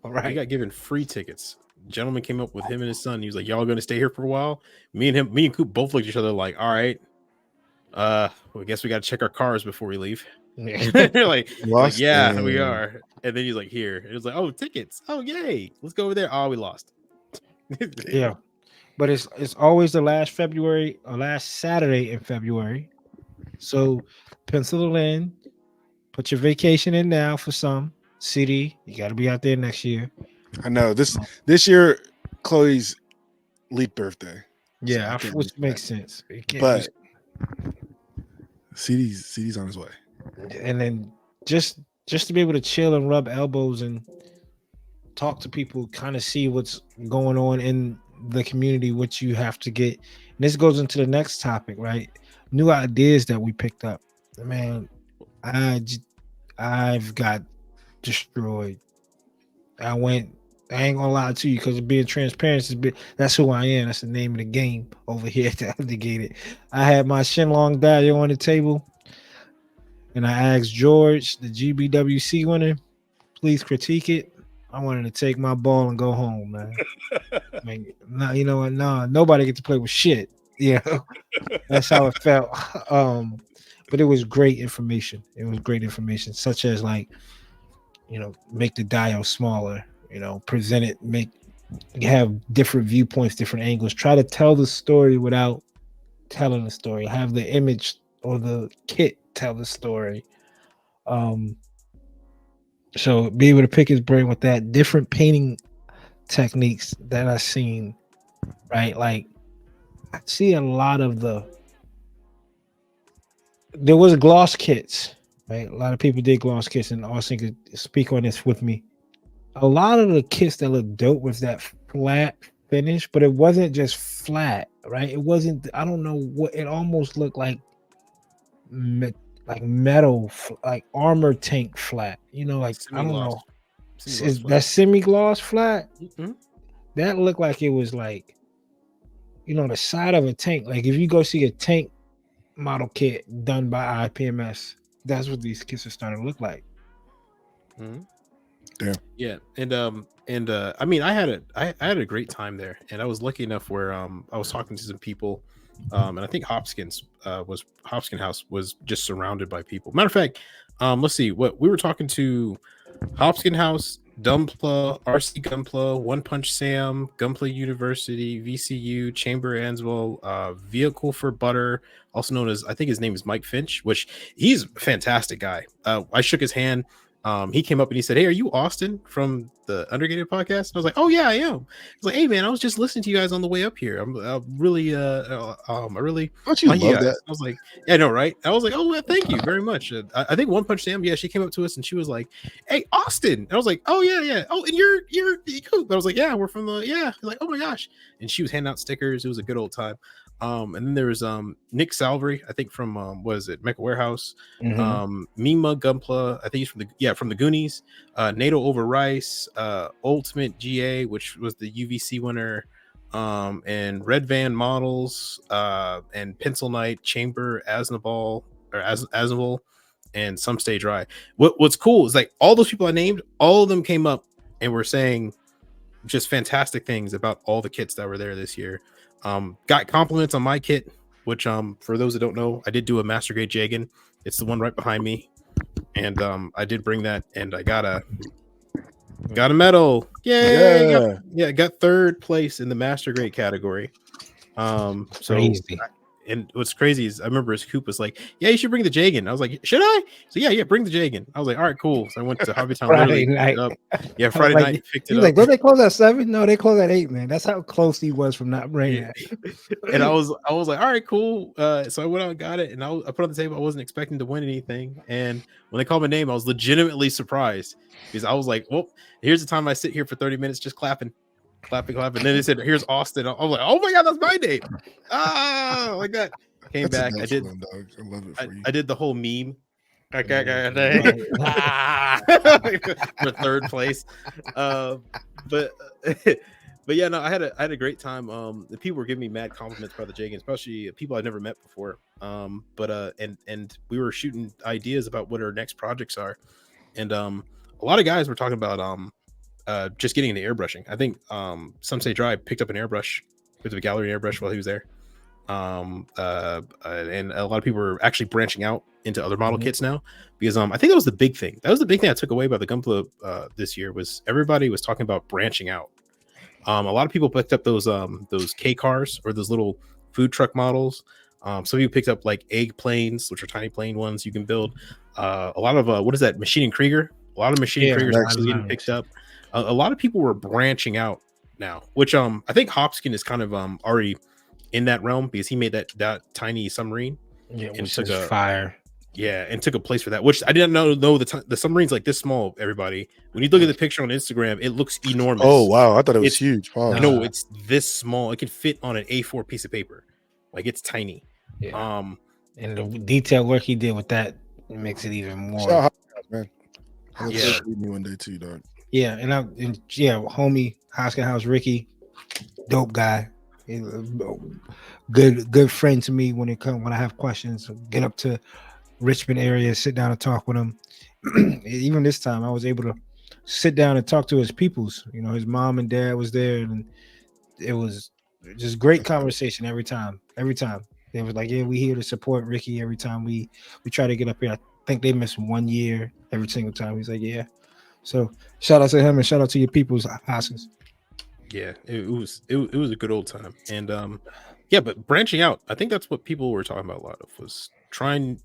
All right. We got given free tickets. Gentleman came up with him and his son. He was like, "Y'all going to stay here for a while?" Me and Coop both looked at each other like, "All right. I guess we got to check our cars before we leave." like, yeah, we are. And then he's like, "Here." And it was like, "Oh, tickets. Oh, yay. Let's go over there." Oh, we lost. Yeah. But it's always the last February or last Saturday in February. So pencil it in. Put your vacation in now for some city. You got to be out there next year. I know this year, Chloe's leap birthday. Yeah, so which makes sense. But CD's on his way. And then just to be able to chill and rub elbows and talk to people, kind of see what's going on in the community, what you have to get. And this goes into the next topic, right? New ideas that we picked up. Man, I've got destroyed. I ain't gonna lie to you because being transparent that's who I am. That's the name of the game over here at the Undergated. I had my Shenlong Dario on the table, and I asked George, the GBWC winner, please critique it. I wanted to take my ball and go home, man. I mean, no, you know what? No, nobody get to play with shit. Yeah, that's how it felt. But it was great information. It was great information, such as like, make the dial smaller. Present it, have different viewpoints, different angles. Try to tell the story without telling the story. Have the image or the kit tell the story. So be able to pick his brain with that. Different painting techniques that I've seen, right? Like I see a lot of there was gloss kits, right? A lot of people did gloss kits, and Austin could speak on this with me. A lot of the kits that look dope was that flat finish, but it wasn't just flat, right? It wasn't. I don't know what it almost looked like metal, like armor tank flat. Like I don't know. Is that semi-gloss flat? Mm-hmm. That looked like it was like, the side of a tank. Like if you go see a tank model kit done by IPMS, that's what these kits are starting to look like. Mm-hmm. Yeah. And I mean, I had a great time there, and I was lucky enough where I was talking to some people, and I think Hopkins House was just surrounded by people. Matter of fact, let's see what we were talking to: Hopkins House, Dumpla, RC Gunpla, One Punch Sam, Gunpla University, VCU, Chamber Answell, Vehicle for Butter, also known as, I think his name is Mike Finch, which he's a fantastic guy. I shook his hand. He came up and he said, "Hey, are you Austin from the Undergated podcast?" And I was like, "Oh yeah, I am." He's like, "Hey man, I was just listening to you guys on the way up here. I really Don't you like you love guys." that? I was like, "Yeah, no, right?" I was like, "Oh, well, thank you very much." I think One Punch Sam, yeah, she came up to us and she was like, "Hey, Austin." And I was like, "Oh yeah. Oh, and you're cool." I was like, "Yeah, we're from the yeah." He's like, "Oh my gosh!" And she was handing out stickers. It was a good old time. And then there was Nick Salvery, I think from what is it, Mecha Warehouse. Mima Gunpla, I think he's from the Goonies. NATO Over Rice, Ultimate GA, which was the UVC winner, and Red Van Models, and Pencil Knight, Chamber, Aznable, and Some Stay Dry. What's cool is like all those people I named, all of them came up and were saying just fantastic things about all the kits that were there this year. Got compliments on my kit, which for those that don't know, I did do a Master Grade Jagan. It's the one right behind me, and I did bring that, and I got a medal. Yay! Yeah. Got third place in the Master Grade category. So Crazy. And what's crazy is I remember his Coop was like, "Yeah, you should bring the Jagan." I was like, "Should I?" So yeah, bring the Jagan. I was like, "All right, cool." So I went to Hobbytown, literally picked it up. Yeah, Friday night picked it up. He's like, "Don't they close at 7? No, they close at 8, man." That's how close he was from not bringing it. And I was like, "All right, cool." So I went out and got it, and I put it on the table. I wasn't expecting to win anything, and when they called my name, I was legitimately surprised because I was like, "Well, here's the time I sit here for 30 minutes just clapping." And then they said, "Here's Austin." I was like, "Oh my god, that's my name!" Like that. Came That's back. I did. One, dog. I love it for you. I did the whole meme. For third place. But yeah, no, I had a great time. The people were giving me mad compliments about the Jagan, especially people I'd never met before. And we were shooting ideas about what our next projects are, and a lot of guys were talking about just getting into airbrushing. I think Some Say Dry picked up an airbrush with a gallery airbrush while he was there. And a lot of people are actually branching out into other model kits now because I think that was the big thing. That was the big thing I took away about the Gunpla this year was everybody was talking about branching out. A lot of people picked up those K cars or those little food truck models. Some of you picked up like egg planes, which are tiny plane ones you can build. A lot of what is that? Machining Krieger. A lot of Machining Kriegers actually getting picked up. A lot of people were branching out now, which I think Hopkins is kind of already in that realm because he made that tiny submarine, and took a fire. Yeah, and took a place for that, which I didn't know the submarine's like this small. Everybody, when you look at the picture on Instagram, it looks enormous. Oh wow, I thought it was huge. No, it's this small. It can fit on an A4 piece of paper, like it's tiny. Yeah. And the detail work he did with that makes it even more. Shout out, man. Yeah, me one day too, dog. Yeah, homie Hoskins House Ricky, dope guy. Good friend to me when I have questions. Get up to Richmond area, sit down and talk with him. Even this time, I was able to sit down and talk to his peoples. You know, his mom and dad was there, and it was just great conversation every time. Every time they was like, "Yeah, we here to support Ricky." Every time we try to get up here, I think they missed 1 year every single time. He's like, "Yeah." So shout out to him and shout out to your people's asses. Yeah, it was a good old time, and yeah, but branching out, I think that's what people were talking about a lot of was trying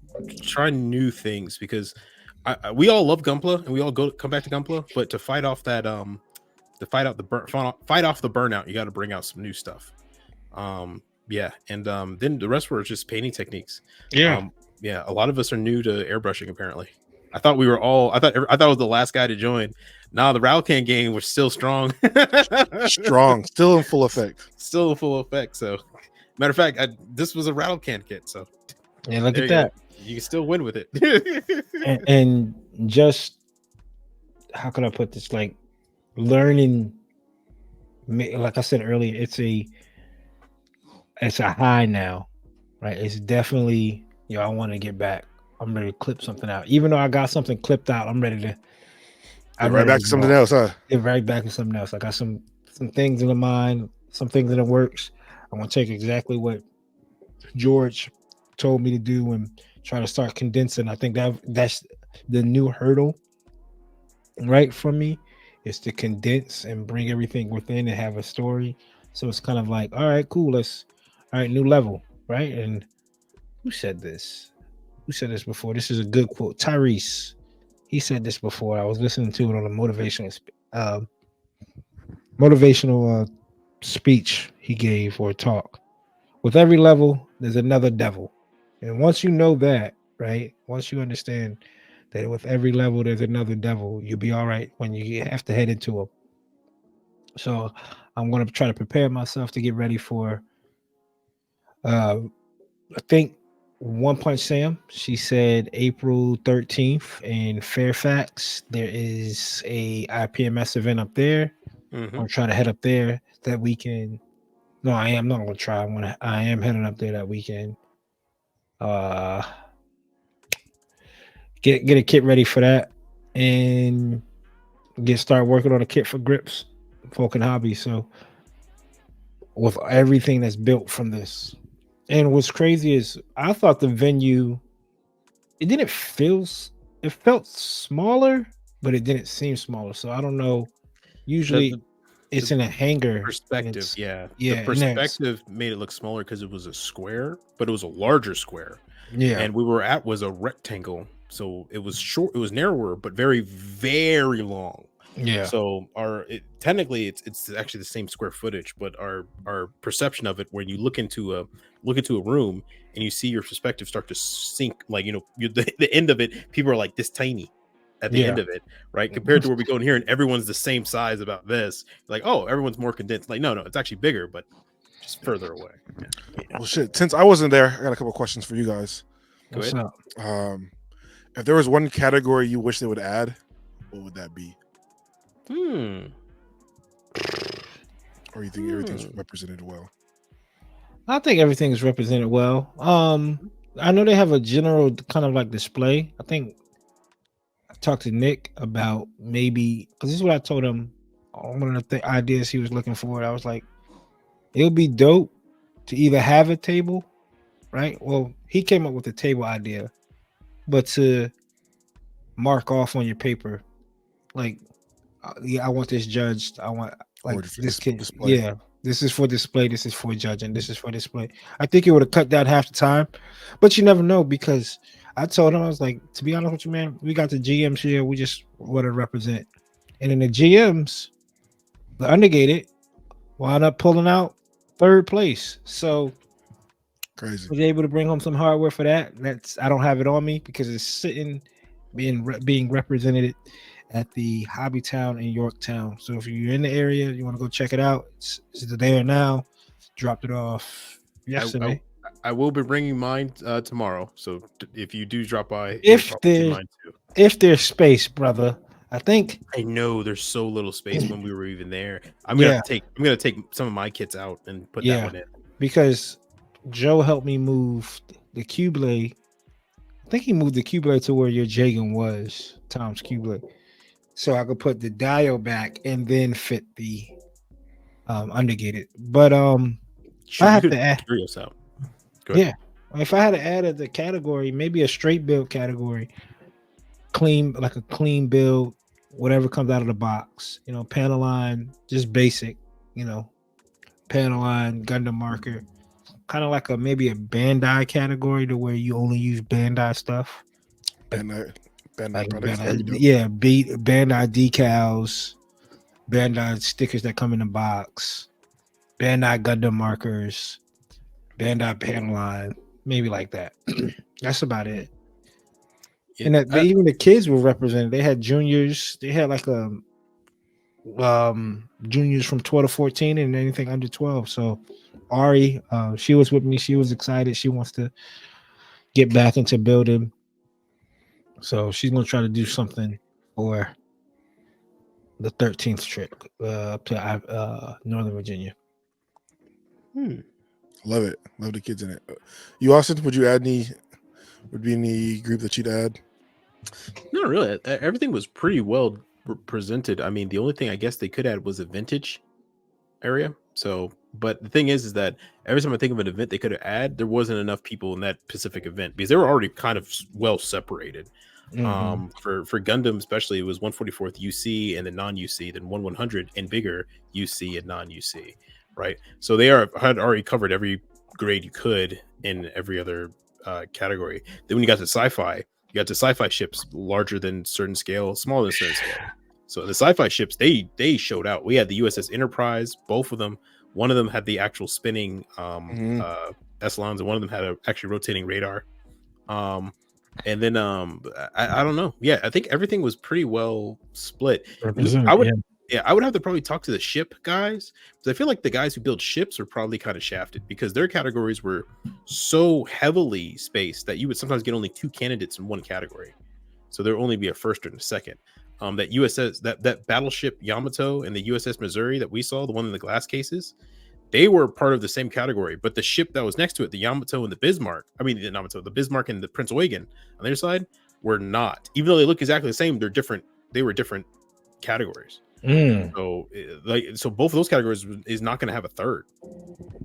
new things because we all love Gunpla and we all come back to Gunpla, but to fight off that to fight off the burnout, you got to bring out some new stuff. Yeah, and then the rest were just painting techniques. Yeah. Yeah, a lot of us are new to airbrushing apparently. I thought we were all. I thought I was the last guy to join. Nah, the Rattlecan game was still strong. Strong, still in full effect. Still in full effect. So, matter of fact, this was a Rattlecan kit. So, yeah, look at that. You can still win with it. and just how can I put this? Like learning, like I said earlier, it's a high now, right? It's definitely I want to get back. I'm ready to clip something out. Even though I got something clipped out, I'm ready to. I'm right back to something else, huh? Get right back to something else. I got some things in the mind, some things in the works. I want to take exactly what George told me to do and try to start condensing. I think that's the new hurdle, right? For me, is to condense and bring everything within and have a story. So it's kind of like, all right, cool. All right, new level, right? And who said this? Who said this before? This is a good quote. Tyrese. He said this before. I was listening to it on a motivational speech he gave or talk. With every level, there's another devil. And once you know that, right? Once you understand that with every level, there's another devil, you'll be all right when you have to head into them. So I'm going to try to prepare myself to get ready for, I think, One Punch Sam. She said April 13th in Fairfax. There is a IPMS event up there. Mm-hmm. I'm trying to head up there that weekend. No, I am not going to try. I am heading up there that weekend. Get a kit ready for that and start working on a kit for grips, folk and hobby. So with everything that's built from this. And what's crazy is I thought the venue, it felt smaller, but it didn't seem smaller. So I don't know. Usually it's in a hangar. Perspective, yeah. Yeah. The perspective made it look smaller because it was a square, but it was a larger square. Yeah. And was a rectangle. So it was short, it was narrower, but very, very long. Yeah. So technically it's actually the same square footage, but our perception of it when you look into a room and you see your perspective start to sink, like the end of it, people are like this tiny at the end of it, right? Compared to where we go in here and everyone's the same size about this. Like, oh, everyone's more condensed. Like, no, it's actually bigger, but just further away. Yeah. Well, shit. Since I wasn't there, I got a couple questions for you guys. What's up? If there was one category you wish they would add, what would that be? Or you think everything's represented well? I think everything's represented well. I know they have a general kind of like display. I think I talked to Nick about maybe, because this is what I told him. One of the ideas he was looking for. I was like, it would be dope to either have a table, right? Well, he came up with a table idea, but to mark off on your paper, like, yeah, I want this judged. I want like this kid. Display. Yeah, this is for display. This is for judging. This is for display. I think it would have cut down half the time, but you never know, because I told him, I was like, to be honest with you, man, we got the GMs here. We just want to represent, and in the GMs, the Undergated wound up pulling out third place. So crazy. Was able to bring home some hardware for that. I don't have it on me because it's sitting, being represented at the Hobby Town in Yorktown. So if you're in the area, you want to go check it out, it's there now. Dropped it off yesterday. I will be bringing mine tomorrow. So if you do drop by, if there's space, brother, I think. I know there's so little space when we were even there. I'm gonna take some of my kits out and put that one in, because Joe helped me move the Q-Blade. I think he moved the Q-Blade to where your Jagan was, Tom's Q-Blade. so I could put the dial back and then fit the Undergated. But Shoot, I you have could to add, curious out. Go ahead. yeah. If I had to add the category, maybe a straight build category, clean like a clean build, whatever comes out of the box. You know, panel line, just basic. You know, panel line, Gundam marker, kind of like a maybe a Bandai category to where you only use Bandai stuff. Bandai Like products. That'd be dope. yeah, Bandai decals, Bandai stickers that come in the box, Bandai Gundam markers, Bandai panel line, maybe like that. That's about it. And that even the kids were represented. They had juniors. They had like a juniors from 12 to 14 and anything under 12. So Ari, she was with me. She was excited. She wants to get back into building. So she's gonna try to do something for the 13th trip up to Northern Virginia. Love it. Love the kids in it. You, Austin, would you add any? Would be any group that you'd add? No, really. Everything was pretty well presented. I mean, the only thing I guess they could add was a vintage area. So, but the thing is that every time I think of an event they could have add, there wasn't enough people in that specific event because they were already kind of well separated. For Gundam especially, it was 144th UC and then non-UC, then 100 and bigger UC and non-UC, right? So they had already covered every grade you could in every other category. Then when you got to sci-fi, you got to sci-fi ships larger than certain scale, smaller than certain scale. So the sci-fi ships, they showed out. We had the USS Enterprise, both of them. One of them had the actual spinning Eslons, and one of them had a actually rotating radar. And then I don't know. Yeah, I think everything was pretty well split. I would have to probably talk to the ship guys because I feel like the guys who build ships are probably kind of shafted because their categories were so heavily spaced that you would sometimes get only 2 candidates in one category. So there would only be a first and a second. That USS that battleship Yamato and the USS Missouri that we saw, the one in the glass cases, they were part of the same category, but the ship that was next to it, the Yamato and the Bismarck, the Bismarck and the Prince Eugen on their side were not. Even though they look exactly the same, they're different. They were different categories. So both of those categories is not going to have a third.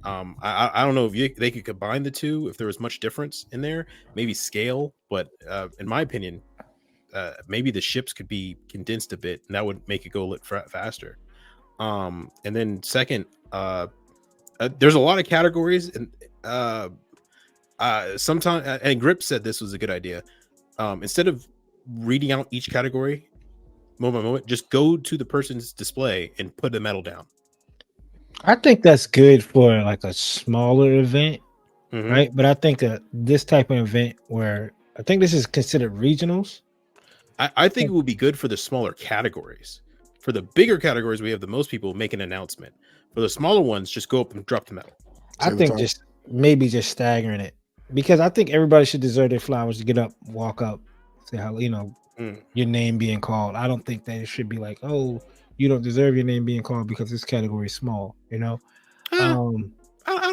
I don't know if they could combine the two if there was much difference in there, maybe scale, but in my opinion, maybe the ships could be condensed a bit, and that would make it go a little faster. And then second, there's a lot of categories, and sometimes, and Grip said this was a good idea. Instead of reading out each category moment by moment, just go to the person's display and put the medal down. I think that's good for like a smaller event, right? But I think this type of event where I think this is considered regionals. I think it would be good for the smaller categories. For the bigger categories, we have the most people make an announcement. For the smaller ones, just go up and drop the medal. I think just staggering it because I think everybody should deserve their flowers to get up, walk up, say how your name being called. I don't think that it should be like, oh, you don't deserve your name being called because this category is small. I don't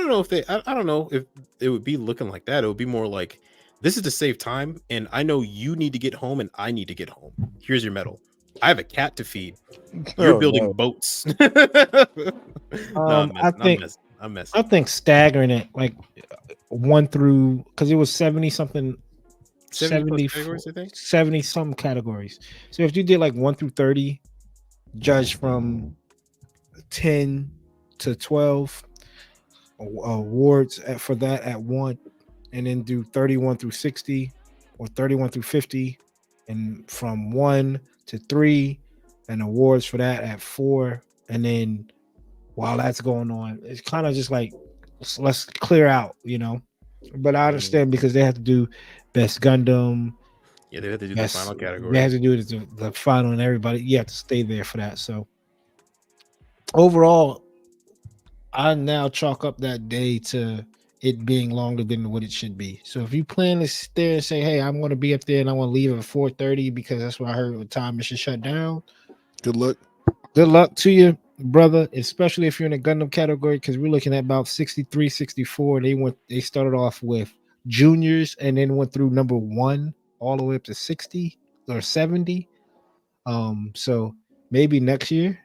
know if I don't know if it would be looking like that. It would be more like, this is to save time, and I know you need to get home, and I need to get home. Here's your medal. I have a cat to feed. You're building boats. I think staggering it like 1 through, because it was 70 something, 70 categories, I think 70 some categories. So if you did like 1 through 30, judge from 10 to 12 awards for that at 1, and then do 31 through 60 or 31 through 50, and from 1 to 3 and awards for that at 4. And then while that's going on, it's kind of just like, let's clear out, but I understand because they have to do best Gundam. Yeah, they have to do the final category. They have to do the final, and everybody, you have to stay there for that. So overall, I now chalk up that day to it being longer than what it should be. So if you plan to sit there and say, hey, I'm going to be up there and I want to leave at 4:30 because that's what I heard what time it should shut down. Good luck. Good luck to you, brother, especially if you're in a Gundam category, because we're looking at about 63, 64. They started off with juniors and then went through number 1 all the way up to 60 or 70. So maybe next year,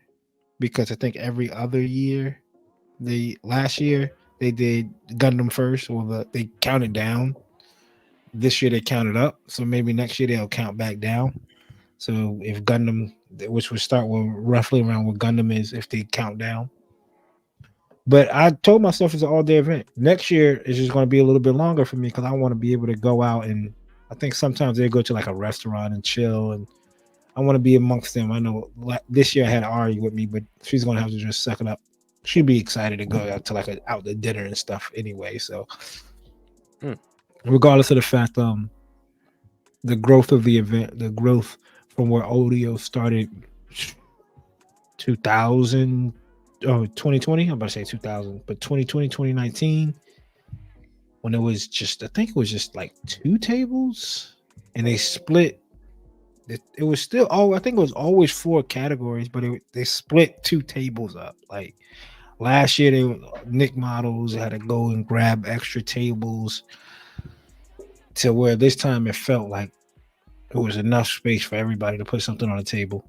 because I think every other year, last year they did Gundam first, or they counted down. This year they counted up, so maybe next year they'll count back down. So if Gundam, which would start with roughly around what Gundam is, if they count down. But I told myself it's an all-day event. Next year is just going to be a little bit longer for me because I want to be able to go out, and I think sometimes they go to like a restaurant and chill, and I want to be amongst them. I know this year I had Ari with me, but she's going to have to just suck it up. She'd be excited to go out to like out to dinner and stuff anyway. So regardless of the fact, the growth of the event, the growth from where ODO started 2020, I'm about to say 2000, but 2020, 2019, when it was just, I think it was just like 2 tables and they split. It was still, I think it was always 4 categories, but they split 2 tables up. Like last year, Nick models had to go and grab extra tables to where this time it felt like it was enough space for everybody to put something on the table.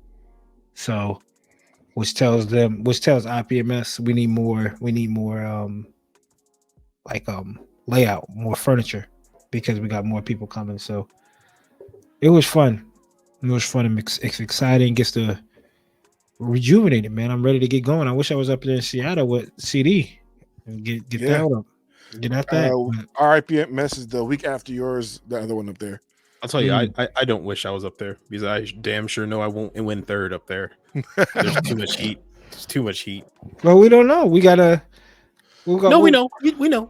So, which tells IPMS we need more layout, more furniture, because we got more people coming. So it was fun. It was fun and it's exciting. Gets to rejuvenate it, man. I'm ready to get going. I wish I was up there in Seattle with CD and get that up. Get out that. RIPMS is the week after yours, the other one up there. I'll tell you, I don't wish I was up there because I damn sure know I won't win third up there. There's too much heat. There's too much heat. Well, we don't know. We know. We know.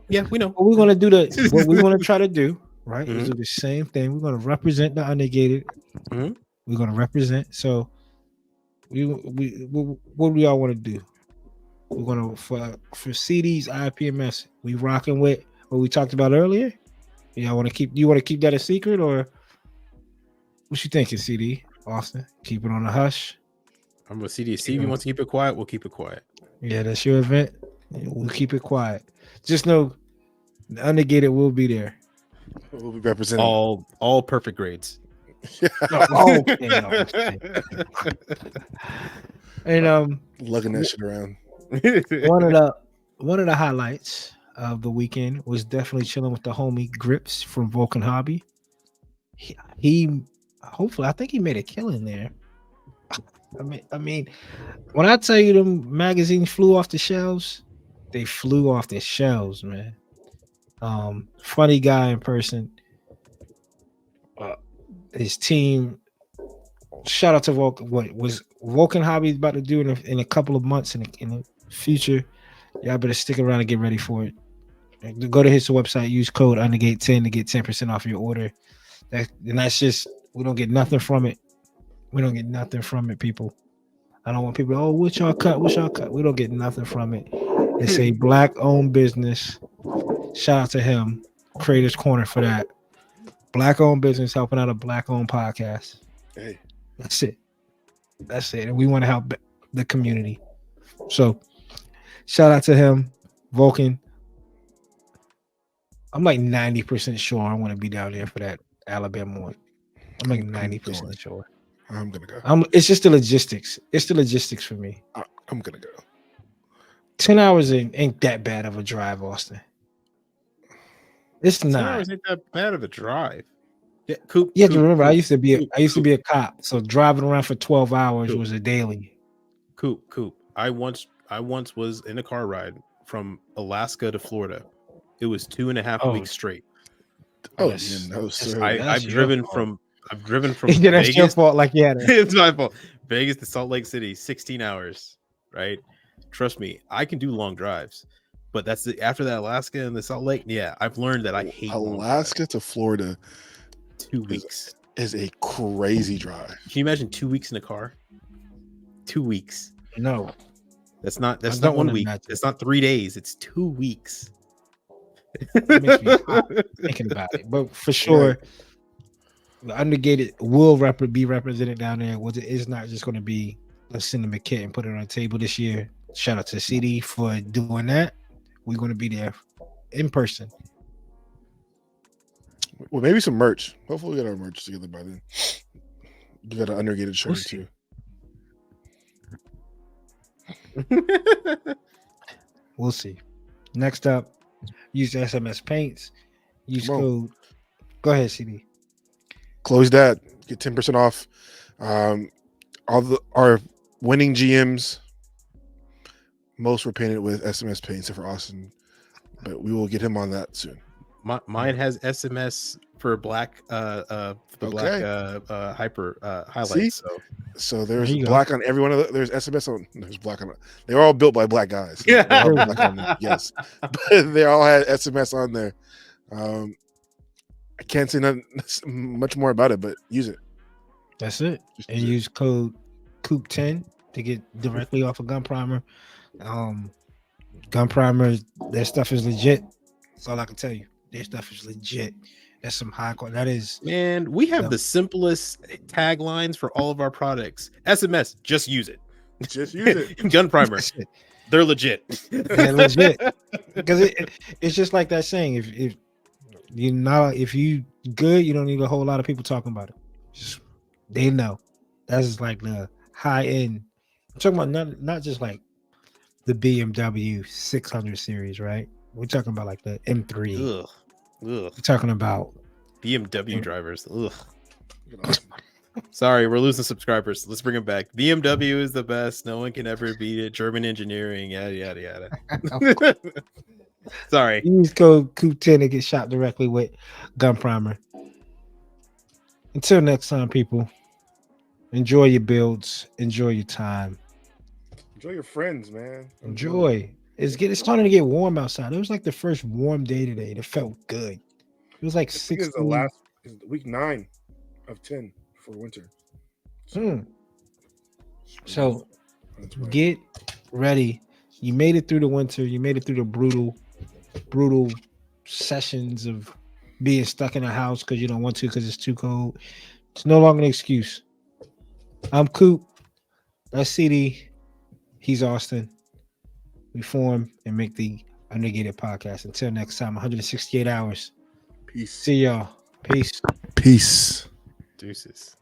Yeah, we know. We're gonna do what we want to try to do, right? Mm-hmm. Is do the same thing. We're gonna represent the Undergated. Mm-hmm. We're gonna represent. So, what do y'all want to do? We're gonna for CDs, IPMS. We rocking with what we talked about earlier. Y'all want to keep? You want to keep that a secret, or what you thinking, CD Austin? Keep it on the hush. I'm with CD. If he wants to keep it quiet, we'll keep it quiet. Yeah, that's your event. We'll keep it quiet. Just know the Undergated will be there. We'll be representing all perfect grades. And lugging that shit around. One of the highlights of the weekend was definitely chilling with the homie Grips from Vulcan Hobby. He hopefully, I think he made a killing there. I mean, when I tell you them magazines flew off the shelves, they flew off the shelves, man. Funny guy in person. His team. Shout out to Vulcan. What was Vulcan Hobby about to do in a couple of months in the future? Y'all better stick around and get ready for it. Go to his website, use code Undergate10 to get 10% off your order. That's just, we don't get nothing from it. We don't get nothing from it, people. I don't want people, what y'all cut? We don't get nothing from it. It's a Black-owned business. Shout out to him. Creators Corner for that. Black-owned business helping out a Black-owned podcast. Hey. That's it. And we want to help the community. So, shout out to him, Vulcan. I'm like 90% sure I want to be down there for that Alabama one. I'm like 90% sure. I'm gonna go. It's just the logistics. It's the logistics for me. I'm gonna go. 10 hours ain't that bad of a drive, Austin. It's 10 not. 10 hours ain't that bad of a drive. Yeah, you have to remember, I used to be a cop, so driving around for 12 hours was a daily. Coop. I once was in a car ride from Alaska to Florida. It was 2.5 weeks straight. Oh, no, sir. I've driven from yeah, that's Vegas. your fault. Like, yeah, it's my fault. Vegas to Salt Lake City, 16 hours. Right? Trust me, I can do long drives. But that's after that Alaska and the Salt Lake. Yeah, I've learned that I hate Alaska to Florida. 2 weeks is a crazy drive. Can you imagine 2 weeks in a car? 2 weeks. No, that's not 1 week. It's not 3 days. It's 2 weeks. It makes me hot thinking about it, but for sure, the Undergated will be represented down there. It's not just going to be let's send them a kit and put it on the table this year. Shout out to CD for doing that. We're going to be there in person. Well, maybe some merch. Hopefully, we get our merch together by then. You got an Undergated shirt We'll too. We'll see. Next up, use SMS Paints. Use Come on. code. Go ahead, CD. Close that. Get 10% off. Our winning GMs, most were painted with SMS paint, except for Austin, but we will get him on that soon. Mine has SMS for black black hyper highlights. So there's There you black on every one of there's SMS on there's black on they're all built by black guys. Yeah. They all have black on them, yes. But they all had SMS on there. I can't say nothing much more about it, but use it. That's it. Just And use it. use code COOP10 to get directly off of Gun Primer. Gun Primer, their stuff is legit. That's all I can tell you. Their stuff is legit. That's some high quality. That is, Man, we have Yeah. the simplest taglines for all of our products. SMS, just use it. Just use it. Gun Primer, that's it. they're legit. They're legit. Because it's just like that saying. If you good, you don't need a whole lot of people talking about it. Just they know. That's like the high end. I'm talking about not just like the BMW 600 series, right? We're talking about like the M3. Ugh. We're talking about BMW drivers. Ugh. Sorry, we're losing subscribers. Let's bring them back. BMW is the best. No one can ever beat it. German engineering, yada yada yada. Sorry. use code COOP10 to get shot directly with Gun Primer. Until next time, people. Enjoy your builds. Enjoy your time. Enjoy your friends, man. Enjoy. It's starting to get warm outside. It was like the first warm day today. It felt good. It was like I think 16. it's week 9 of 10 for winter. So That's right. get ready. You made it through the winter. You made it through the brutal sessions of being stuck in a house because you don't want to because it's too cold. It's no longer an excuse. I'm Coop. That's CD. He's Austin. We form and make the Undergated podcast. Until next time, 168 hours. Peace. See y'all. Peace. Peace. Deuces.